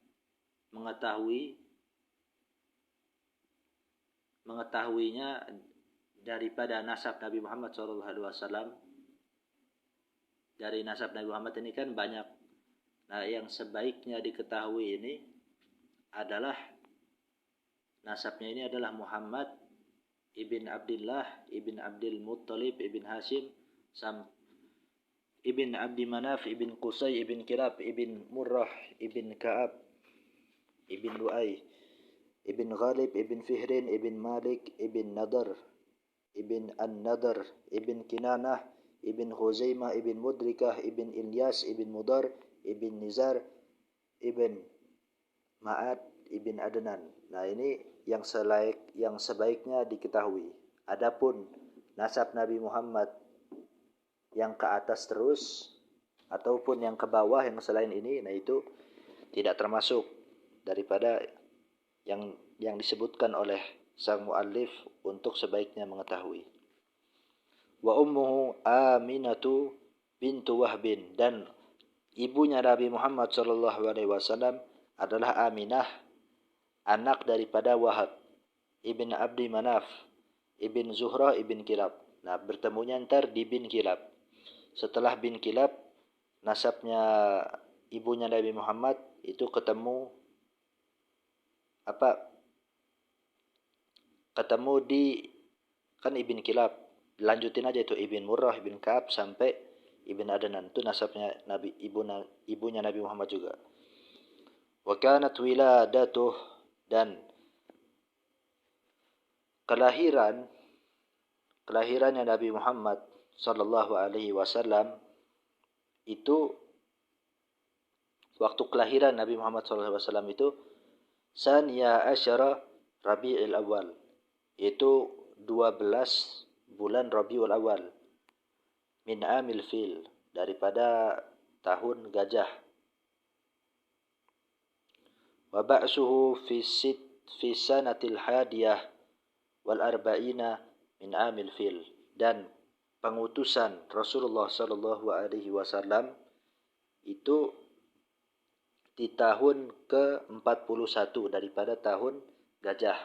mengetahuinya daripada nasab Nabi Muhammad SAW. Dari nasab Nabi Muhammad ini kan banyak. Nah, yang sebaiknya diketahui ini adalah nasabnya ini adalah Muhammad ibn Abdullah ibn Abdul Muttalib ibn Hashim ibn Abdi Manaf ibn Qusay ibn Kilab ibn Murrah ibn Ka'ab ibn Lu'ay ibn Ghalib ibn Fihrin ibn Malik ibn Nadar ibn An-Nadar ibn Kinanah ibn Khuzaimah ibn Mudrikah ibn Ilyas ibn Mudar ibn Nizar ibn Ma'ad ibn Adnan. Nah, ini yang sebaiknya diketahui. Adapun nasab Nabi Muhammad yang ke atas terus ataupun yang ke bawah yang selain ini, nah itu tidak termasuk daripada yang disebutkan oleh sang muallif untuk sebaiknya mengetahui. Wa ummuhu Aminatu bintu Wahbin, dan ibunya Nabi Muhammad sallallahu alaihi wasallam adalah Aminah, anak daripada Wahab ibn Abdi Manaf ibn Zuhrah ibn Kilab. Nah, bertemunya ntar di bin Kilab. Setelah bin Kilab, nasabnya ibunya Nabi Muhammad itu ketemu di kan Ibn Kilab. Lanjutin aja itu Ibn Murrah, Ibn Ka'ab sampai Ibn Adnan. Itu nasabnya ibunya Nabi Muhammad juga. Wa kanat wiladatuh, dan kelahirannya Nabi Muhammad sallallahu alaihi wasallam itu, waktu kelahiran Nabi Muhammad sallallahu alaihi wasallam itu Saniya Asyara Rabi'il Awal, itu 12 bulan Rabiul Awal, min amil fil, daripada tahun gajah. Wa ba'suhu fi sanatil hadiyah wal arba'ina min amil fil, dan pengutusan Rasulullah sallallahu alaihi wasallam itu di tahun ke-41 daripada tahun gajah.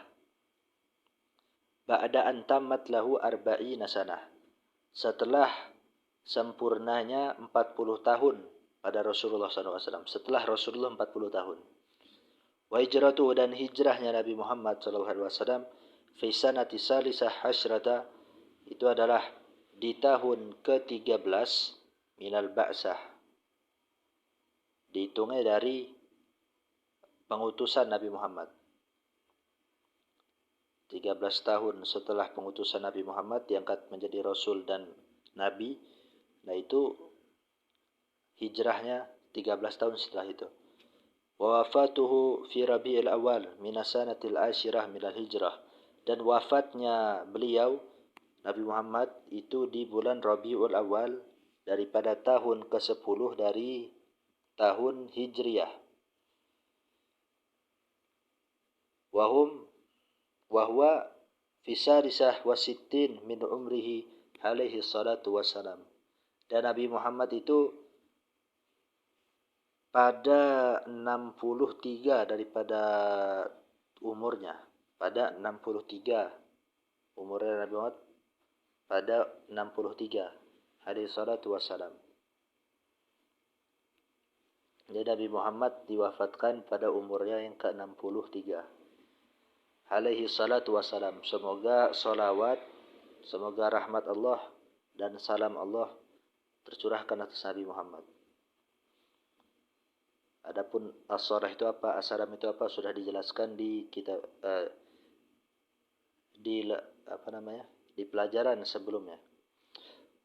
Ba'da an tammat lahu arba'ina sanah, setelah sempurnanya 40 tahun pada Rasulullah SAW, setelah Rasulullah 40 tahun. Wa hijratuhu, dan hijrahnya Nabi Muhammad sallallahu alaihi wasallam fi sanati salisah asyrata, itu adalah di tahun ke-13 minal ba'sah, dihitungnya dari pengutusan Nabi Muhammad. 13 tahun setelah pengutusan Nabi Muhammad diangkat menjadi Rasul dan Nabi. Nah itu hijrahnya 13 tahun setelah itu. Wa wafatuhu fi Rabi'il Awal minasanatil asyirah minal hijrah, dan wafatnya beliau Nabi Muhammad itu di bulan Rabiul Awal daripada tahun ke-10 dari tahun Hijriyah. Wahwa fi sadisah wa sittin min umrihi alaihi salatu wassalam. Dan Nabi Muhammad itu pada 63 daripada umurnya. Pada 63 umurnya Nabi Muhammad, pada 63 alaihi salatu wassalam. Jadi Nabi Muhammad diwafatkan pada umurnya yang ke-63 alaihi salatu wassalam. Semoga salawat, semoga rahmat Allah dan salam Allah tercurahkan atas Nabi Muhammad. Adapun as-salah itu apa, as-salam itu apa, sudah dijelaskan di kitab di pelajaran sebelumnya.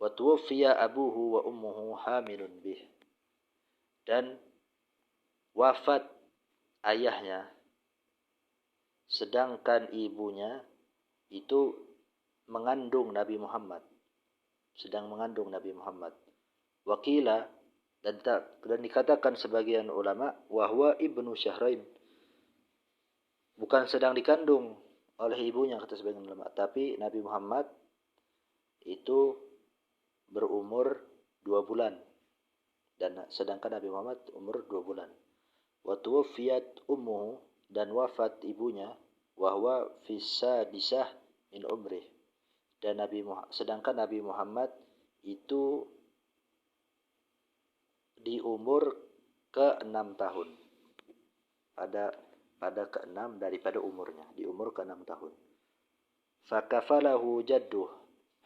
Wa tuwfiya abuhu wa ummuhu hamilun bih, dan wafat ayahnya sedangkan ibunya itu mengandung Nabi Muhammad, sedang mengandung Nabi Muhammad. Wakila, dan dikatakan sebagian ulama, wahwa ibnu syahrain, bukan sedang dikandung oleh ibunya kata sebagian ulama, tapi Nabi Muhammad itu berumur 2 bulan, dan sedangkan Nabi Muhammad umur 2 bulan. Wa tuwfiyat ummuhu, dan wafat ibunya, wahwa fi sadisah min umrih, dan sedangkan Nabi Muhammad itu di umur ke-6 tahun. Pada ke-6 daripada umurnya, di umur ke-6 tahun. Fakafalahu jadduh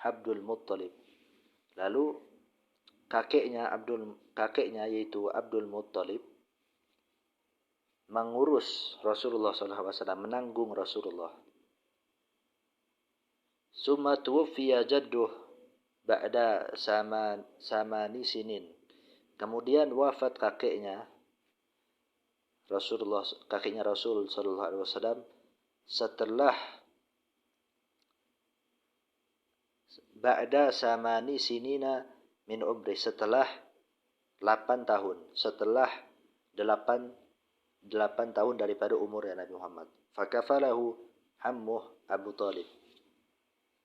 Abdul Muttalib. Lalu kakeknya yaitu Abdul Muttalib mengurus Rasulullah SAW, menanggung Rasulullah. Summa tuwfiya jadduh ba'da samani sinin. Kemudian wafat kakeknya Rasul sallallahu alaihi wasallam setelah ba'da samani sinina min umri, setelah 8 tahun, setelah 8 tahun daripada umurnya Nabi Muhammad. Fakafalahu ammuh Abu Talib.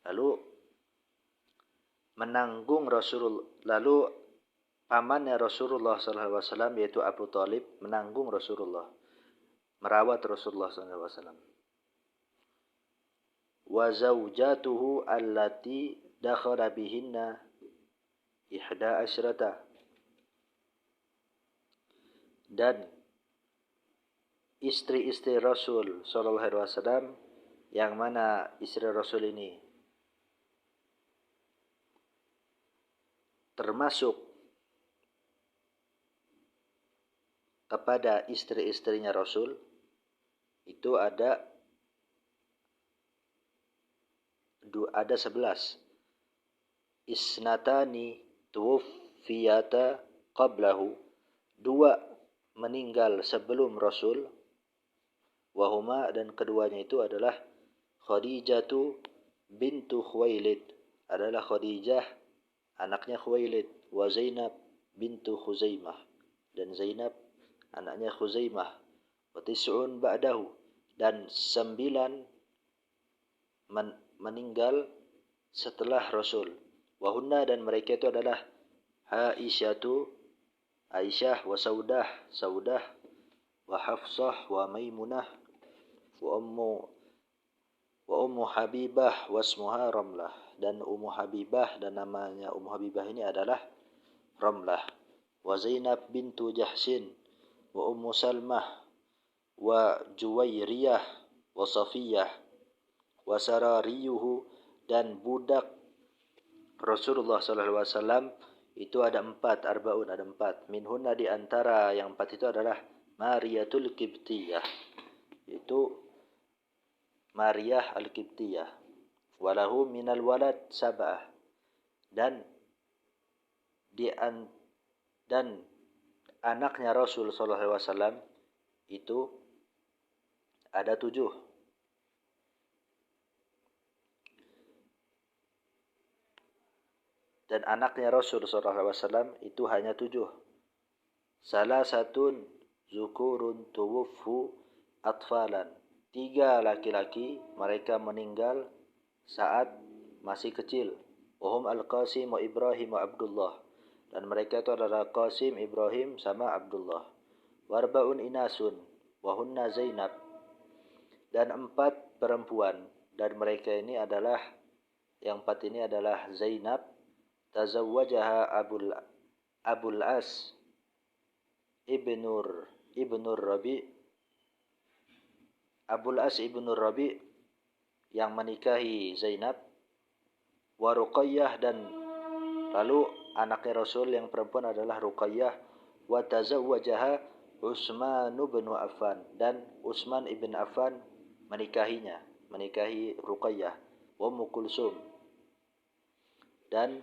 Lalu pamannya Rasulullah sallallahu alaihi wasallam yaitu Abu Talib menanggung Rasulullah, merawat Rasulullah sallallahu alaihi wasallam. Wa zaujatuhu allati dakhala bihinna 11, dan istri-istri Rasul sallallahu alaihi wasallam yang mana istri Rasul ini termasuk kepada istri-istrinya Rasul, itu ada 11. Isnatani tuwfiyata qablahu, 2 meninggal sebelum Rasul. Wahuma, dan keduanya itu adalah Khadijatu bintu Khuwailid, adalah Khadijah anaknya Khuwailid, wa Zainab bintu Khuzaimah, dan Zainab anaknya Khuzaimah, wa tis'un ba'dahu, dan 9 meninggal setelah Rasul. Wahunna, dan mereka itu adalah Aisyah, wa Saudah, wa Hafsah, wa Maimunah, wa Ummu Habibah, wa ismuha Ramlah, dan Ummu Habibah, dan namanya Ummu Habibah ini adalah Ramlah. Wa Zainab bintu Jahsin, wa Ummu Salmah, wa Juwairiyah wa Safiyah wa sarariyuhu, dan budak Rasulullah sallallahu alaihi wasallam itu ada 4, arbaun ada 4. Minhunna, di antara yang 4 itu adalah Mariyatul Qibtiyah, itu Maryah Al-Qibtiyah. Walahu minal walad sab'ah, dan anaknya Rasul sallallahu alaihi wasallam itu ada 7. Dan anaknya Rasul sallallahu alaihi wasallam itu hanya 7. Salah satun zukurun tuwuffu atfalan. 3 laki-laki mereka meninggal saat masih kecil. Wahum Al-Qasim wa Ibrahim wa Abdullah. Dan mereka itu adalah Qasim, Ibrahim sama Abdullah. Warbaun inasun wahunna Zainab. Dan 4 perempuan, dan mereka ini adalah, yang 4 ini adalah Zainab, tazawwajaha Abul As ibnur Rabi. Abul As ibnur Rabi yang menikahi Zainab, wa Ruqayyah, dan lalu anaknya Rasul yang perempuan adalah Ruqayyah, wa tazawwajaha Utsman bin Affan, dan Utsman ibn Affan menikahi Ruqayyah, wa Ummu Kulsum. Dan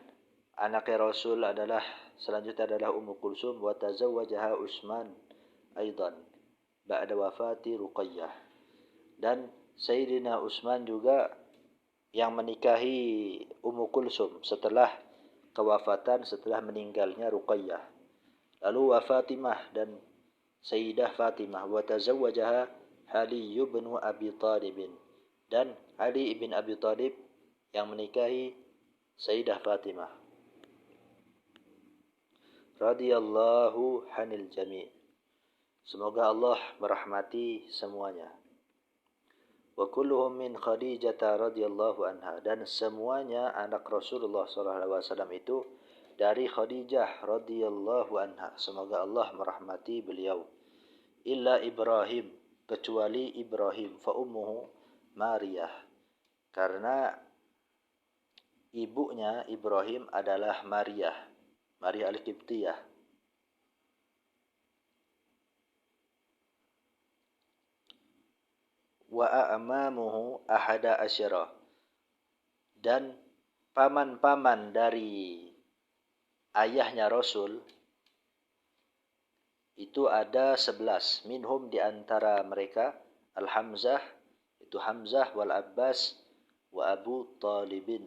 anaknya Rasul adalah selanjutnya adalah Ummu Kulsum, wa tazawwajaha Utsman aidan ba'da wafati Ruqayyah. Dan Sayyidina Utsman juga yang menikahi Ummu Kulsum setelah meninggalnya Ruqayyah. Lalu wa Fatimah, dan Sayyidah Fatimah, wa tazawwajaha Ali bin Abi Thalib, dan Ali ibn Abi Thalib yang menikahi Sayyidah Fatimah. Radhiyallahu anil jami'. Semoga Allah merahmati semuanya. Wa kulluhum min Khadijah radhiyallahu anha, dan semuanya anak Rasulullah sallallahu alaihi wasallam itu dari Khadijah radhiyallahu anha. Semoga Allah merahmati beliau. Illa Ibrahim, kecuali Ibrahim, fa ummuhu Maryah, karena ibunya Ibrahim adalah Maryah Al-Qibtiyah. Wa a'mamuhu ahada asyara, dan paman-paman dari ayahnya Rasul itu ada 11. Minhum, di antara mereka, Al-Hamzah, itu Hamzah, wal Abbas, wa Abu Talibin,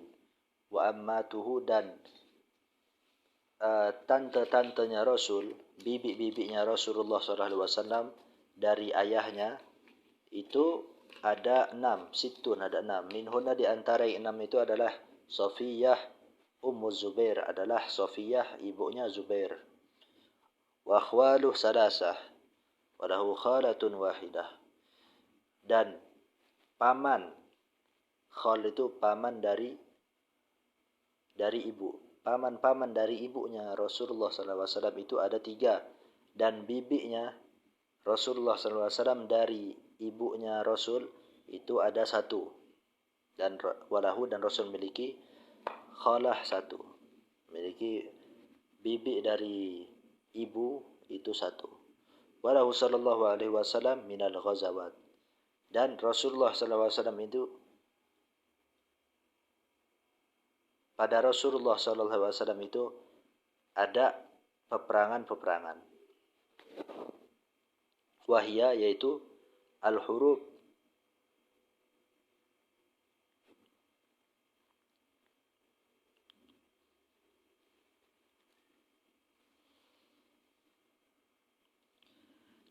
wa ammatuhu, dan tante-tantenya Rasul, bibi-bibinya Rasulullah SAW dari ayahnya itu ada 6. Situn, ada 6. Minhunna, di antara yang 6 itu adalah Safiyah Ummu Zubair, adalah Safiyah ibunya Zubair. Wa akhwaluh salasah wa lahu khalatun wahidah, dan paman, khal itu paman dari ibu. Paman-paman dari ibunya Rasulullah SAW itu ada 3, dan bibinya Rasulullah SAW dari ibunya Rasul itu ada 1, dan walahu, dan Rasul memiliki khalah 1, memiliki bibi dari ibu itu 1. Walahu sallallahu alaihi wasallam minal ghazawat, dan Rasulullah SAW itu, pada Rasulullah SAW itu ada peperangan-peperangan. Wahia, yaitu al-hurub,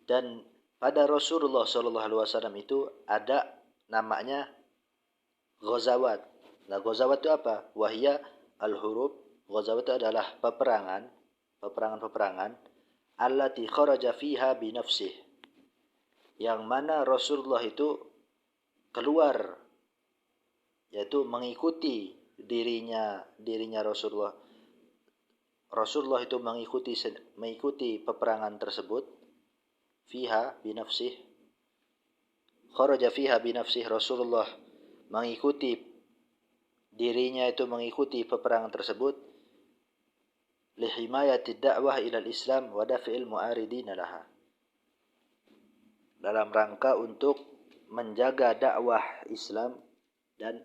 dan pada Rasulullah SAW itu ada namanya ghazawat. Nah, ghazawat itu apa? Wahia al-hurub. Ghazawat itu adalah peperangan allati kharaja fiha bi nafsih, yang mana Rasulullah itu keluar, yaitu mengikuti dirinya Rasulullah. Rasulullah itu mengikuti peperangan tersebut, fiha bi nafsih, kharaja fiha binafsih, Rasulullah mengikuti dirinya itu mengikuti peperangan tersebut lihimayati da'wah ila al-Islam wa daf'il mu'aridin laha, dalam rangka untuk menjaga dakwah Islam dan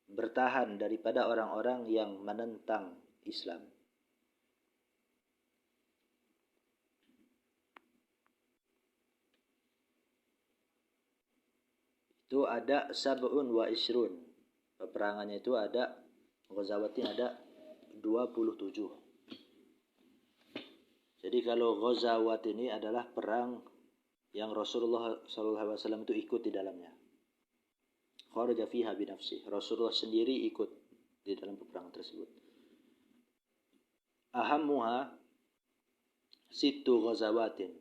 bertahan daripada orang-orang yang menentang Islam. Itu ada sab'un wa isrun. Peperangannya itu ada, ghazawatnya ada 27. Jadi kalau ghazawat ini adalah perang yang Rasulullah SAW itu ikut di dalamnya. Kharaja fiha binafsih. Rasulullah sendiri ikut di dalam peperangan tersebut. Ahammuha sittu ghazawatin.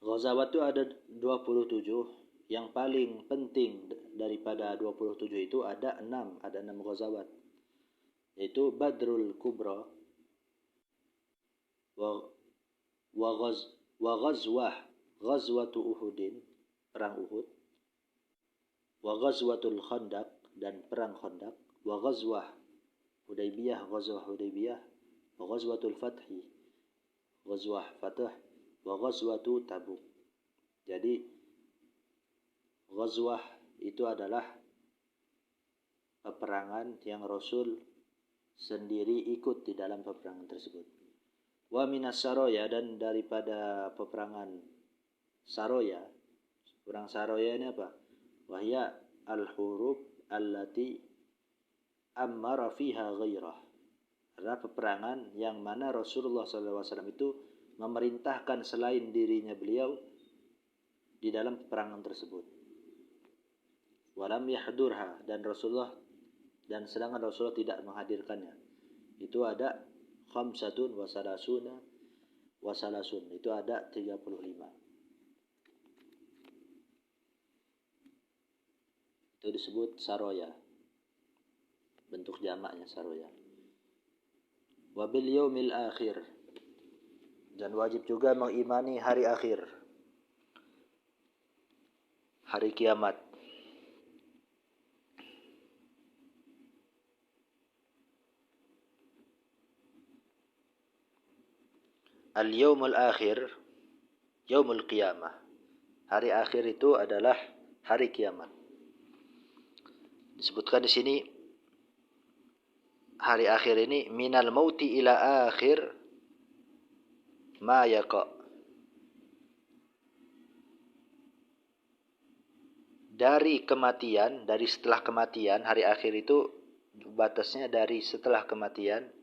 Ghazawat itu ada 27. Yang paling penting daripada 27 itu ada 6 ghazawat. Yaitu Badrul Kubra wa ghazwatu Uhudin, perang Uhud, wa ghazwatul Khandaq, dan perang Khandaq, wa ghazwah Hudaybiyah, wa ghazwatul Fathi, ghazwah Fatah, wa ghazwatu Tabuk. Jadi ghazwah itu adalah peperangan yang Rasul sendiri ikut di dalam peperangan tersebut. Wa minas saroya, dan daripada peperangan saroya. Perang saroya ini apa? Wahya al-hurub allati ammara fiha ghairah. Adalah peperangan yang mana Rasulullah SAW itu memerintahkan selain dirinya beliau di dalam peperangan tersebut. Walam yahdurha, dan sedangkan Rasulullah tidak menghadirkannya. Itu ada khamsatun wa salasun, itu ada 35. Itu disebut saroya. Bentuk jamaknya saroya. Wa bil yaumil akhir, dan wajib juga mengimani hari akhir, hari kiamat. Al-yaumul akhir, yaumul qiyamah. Hari akhir itu adalah hari kiamat. Disebutkan di sini hari akhir ini minal mauti ila akhir ma yaqa. Dari kematian, dari setelah kematian, hari akhir itu batasnya dari setelah kematian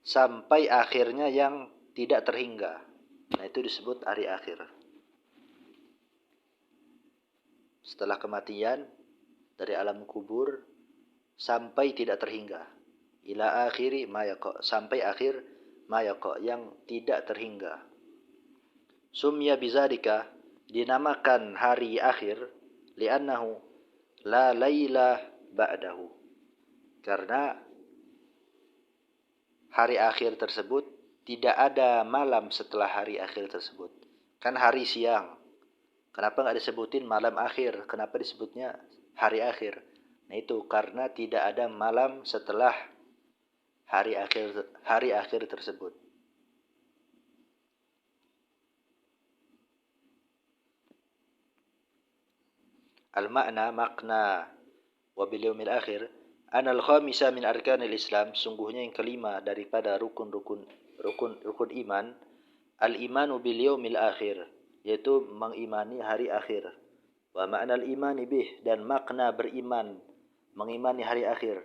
sampai akhirnya yang tidak terhingga. Nah, itu disebut hari akhir. Setelah kematian, dari alam kubur sampai tidak terhingga. Ila akhiri ma yaqa, sampai akhir ma yaqa, yang tidak terhingga. Sumya bizalika, dinamakan hari akhir, li'annahu la laila ba'dahu, karena hari akhir tersebut tidak ada malam setelah hari akhir tersebut. Kan hari siang, kenapa nggak disebutin malam akhir? Kenapa disebutnya hari akhir? Nah itu karena tidak ada malam setelah hari akhir tersebut. Al-makna, makna wa bil yaumil akhir, anal khamisa min arkanil Islam, sungguhnya yang kelima daripada rukun iman, al-imanu bil yaumil akhir, yaitu mengimani hari akhir. Wa ma'nal imani bih, dan makna beriman, mengimani hari akhir,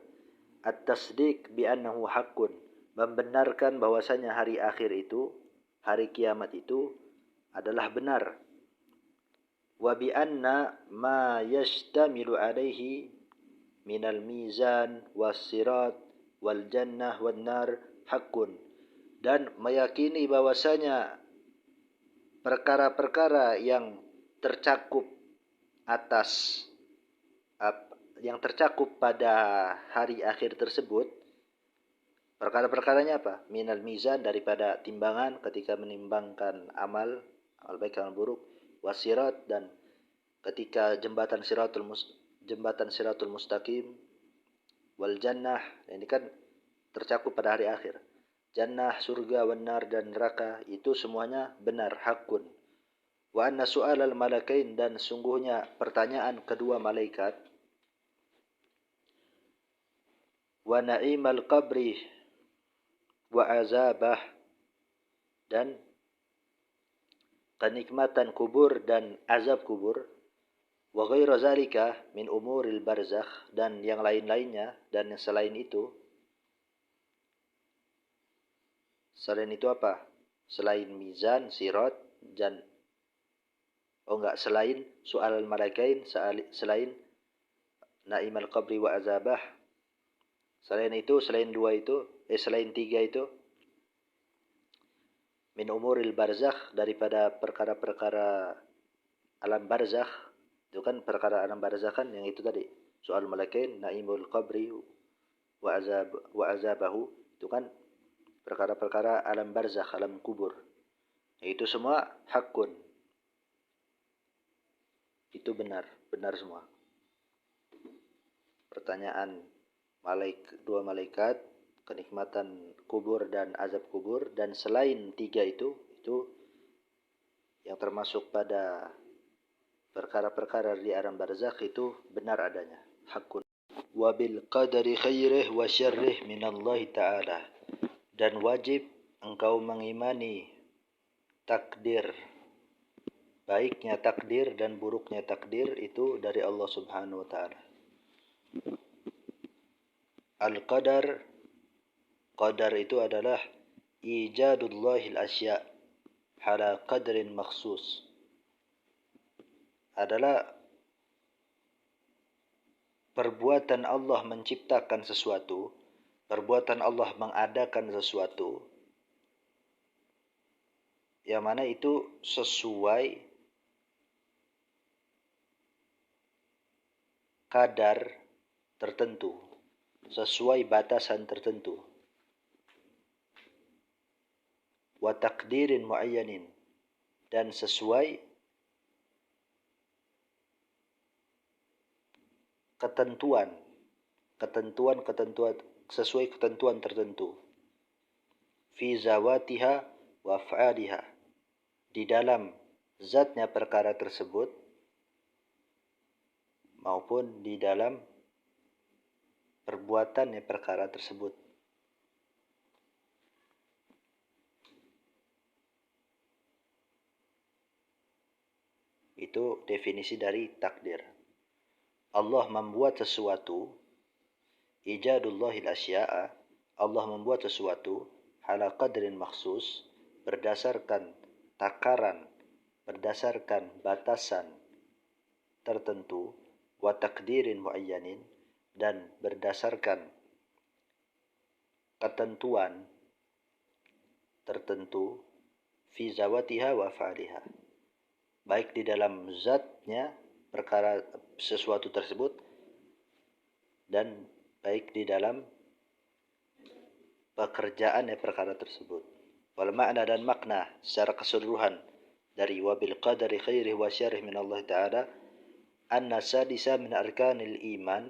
at-tasdiq bi annahu haqqun, membenarkan bahwasanya hari akhir itu, hari kiamat itu adalah benar. Wa bi anna ma yashtamilu alaihi minal mizan was sirat wal jannah wan nar haqqun, dan meyakini bahwasanya perkara-perkara yang tercakup pada hari akhir tersebut, perkara-perkaranya apa? Minal mizan, daripada timbangan ketika menimbangkan amal, baik amal buruk, wasirat, dan ketika jembatan siratul mustaqim, wal jannah, ini kan tercakup pada hari akhir. Jannah, surga, wanar, dan neraka itu semuanya benar, hakun. Wa anna su'alal malakain, dan sungguhnya pertanyaan kedua malaikat, wa na'imal qabri wa azabah, dan kenikmatan kubur dan azab kubur, wa ghairu zalika min umuril barzakh, dan yang lain-lainnya, dan yang selain itu. Selain itu apa? Selain mizan, sirat, dan selain su'al al-malakain, selain na'imal qabri wa azabah. Selain itu, selain tiga itu, min umuril barzakh, daripada perkara-perkara alam barzakh. Itu kan perkara alam barzakh kan yang itu tadi, su'al malakain, na'imul qabri wa azabahu, itu kan perkara-perkara alam barzakh, alam kubur. Itu semua hakun. Itu benar semua. Pertanyaan dua malaikat, kenikmatan kubur dan azab kubur, dan selain tiga itu yang termasuk pada perkara-perkara di alam barzakh itu benar adanya, hakun. Wa bil qadari khairih wa syarrih minallahi ta'ala, dan wajib engkau mengimani takdir, baiknya takdir dan buruknya takdir itu dari Allah Subhanahu wa taala. Al-qadar, qadar itu adalah ijadullahil asya' ala qadrin makhsus. Adalah perbuatan Allah menciptakan sesuatu, perbuatan Allah mengadakan sesuatu, yang mana itu sesuai kadar tertentu, sesuai batasan tertentu. Wa taqdirin muayyanin, dan sesuai ketentuan sesuai ketentuan tertentu. Fi zawatiha wa af'aliha, di dalam zatnya perkara tersebut maupun di dalam perbuatannya perkara tersebut. Itu definisi dari takdir. Allah membuat sesuatu, ijadullahil asya'a, Allah membuat sesuatu ala qadrin makhsus, berdasarkan takaran, berdasarkan batasan tertentu, wa takdirin muayyanin, dan berdasarkan ketentuan tertentu, fi zawatiha wa fa'aliha, baik di dalam zatnya perkara sesuatu tersebut, dan baik di dalam pekerjaannya perkara tersebut. Wal makna, dan makna secara keseluruhan dari wabil qadari khairih wa syarrih min Allah Ta'ala, anna sadisa min arkanil iman,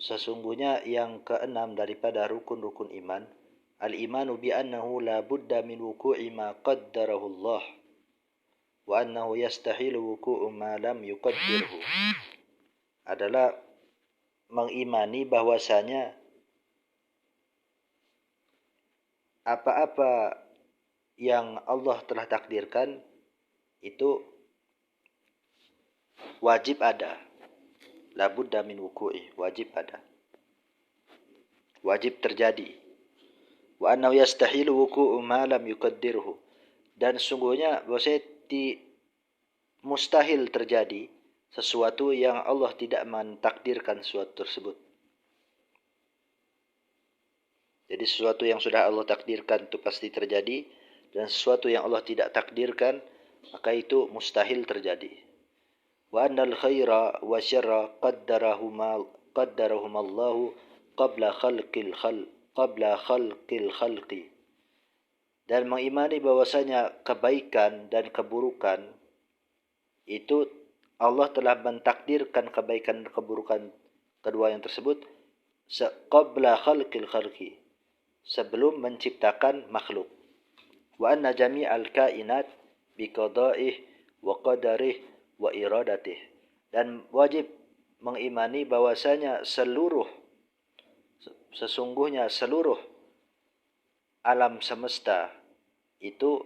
sesungguhnya yang keenam daripada rukun-rukun iman, al-imanu bi annahu la budda min wuku'i ma qaddarahu Allah, wa annahu yastahilu wuku'u ma lam yuqaddirhu, adalah mengimani bahwasanya apa-apa yang Allah telah takdirkan itu wajib ada. La budda min wuku'i, wajib ada, wajib terjadi. Wa annahu yastahilu wuku'u ma lam yuqaddirhu, dan sungguhnya bahwasanya mustahil terjadi sesuatu yang Allah tidak mentakdirkan sesuatu tersebut. Jadi sesuatu yang sudah Allah takdirkan itu pasti terjadi, dan sesuatu yang Allah tidak takdirkan maka itu mustahil terjadi. Wa annal khaira wa syarra qaddarahuma Allah qabla khalqil khalqi, dan mengimani bahwasanya kebaikan dan keburukan itu Allah telah mentakdirkan kebaikan dan keburukan kedua yang tersebut qabla khalqil khalqi, sebelum menciptakan makhluk. Wa anna jami'al kainat biqada'ih wa qadarih wa iradatih. Dan wajib mengimani bahwasanya sesungguhnya seluruh alam semesta itu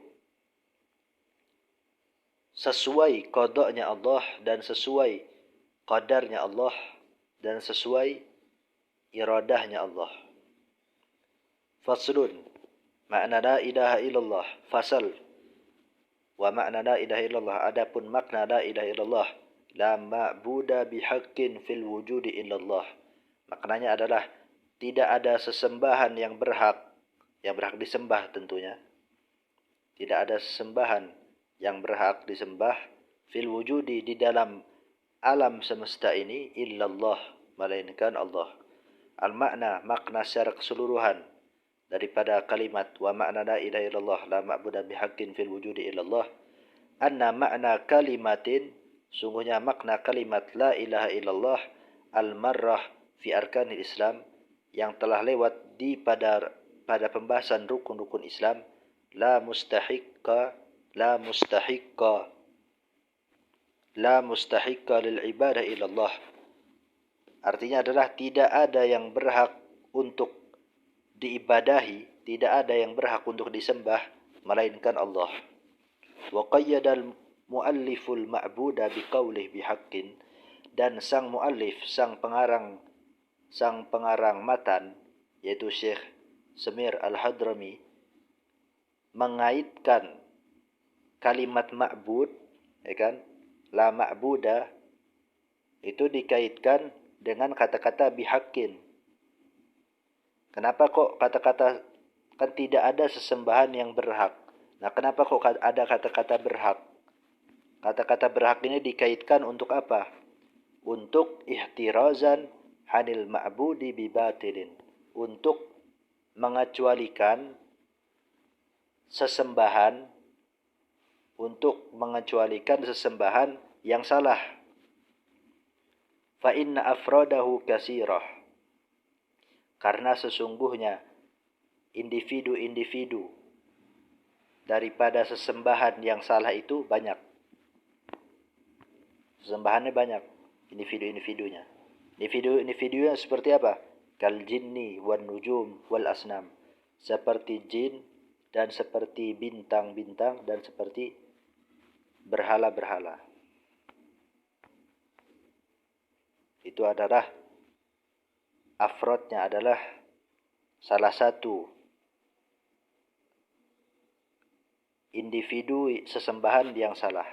sesuai qada'nya Allah dan sesuai qadarnya Allah dan sesuai iradahnya Allah. Faslun, makna la ilaha illallah. Fasal, wa makna la ilaha illallah. Adapun makna la ilaha illallah, la ma'buda bihaqqin fil wujudi illallah. Maknanya adalah tidak ada sesembahan yang berhak disembah tentunya. Tidak ada sesembahan yang berhak disembah fil wujudi, di dalam alam semesta ini, illallah, melainkan Allah. Al-makna, makna secara keseluruhan daripada kalimat wa makna la ilaha illallah la ma'budu bihaqqin fil wujudi illallah, anna makna kalimatin, sungguhnya makna kalimat la ilaha illallah al-marrah fi arkanil Islam, yang telah lewat pada pembahasan rukun-rukun Islam, la mustahiqqa lil ibadah illallah. Artinya adalah tidak ada yang berhak untuk diibadahi, tidak ada yang berhak untuk disembah melainkan Allah. Wa qayyada al-mualliful ma'buda biqaulih bihaqqin, dan sang muallif, sang pengarang matan, yaitu Syekh Semir Al-Hadrami, mengaitkan kalimat ma'bud, ya kan, la ma'buda, itu dikaitkan dengan kata-kata bihaqqin. Kenapa kok kata-kata, kan tidak ada sesembahan yang berhak. Nah, kenapa kok ada kata-kata berhak? Kata-kata berhak ini dikaitkan untuk apa? Untuk ihtirazan hanil ma'budi bibatilin, untuk mengecualikan sesembahan yang salah. Fa inna afradahu katsirah, karena sesungguhnya individu-individu daripada sesembahan yang salah itu banyak. Sesembahannya banyak, individu-individunya. Individu-individunya seperti apa? Kal jinni wan nujum wal asnam, seperti jin dan seperti bintang-bintang dan seperti berhala-berhala. Itu adalah afrodnya, adalah salah satu individu sesembahan yang salah.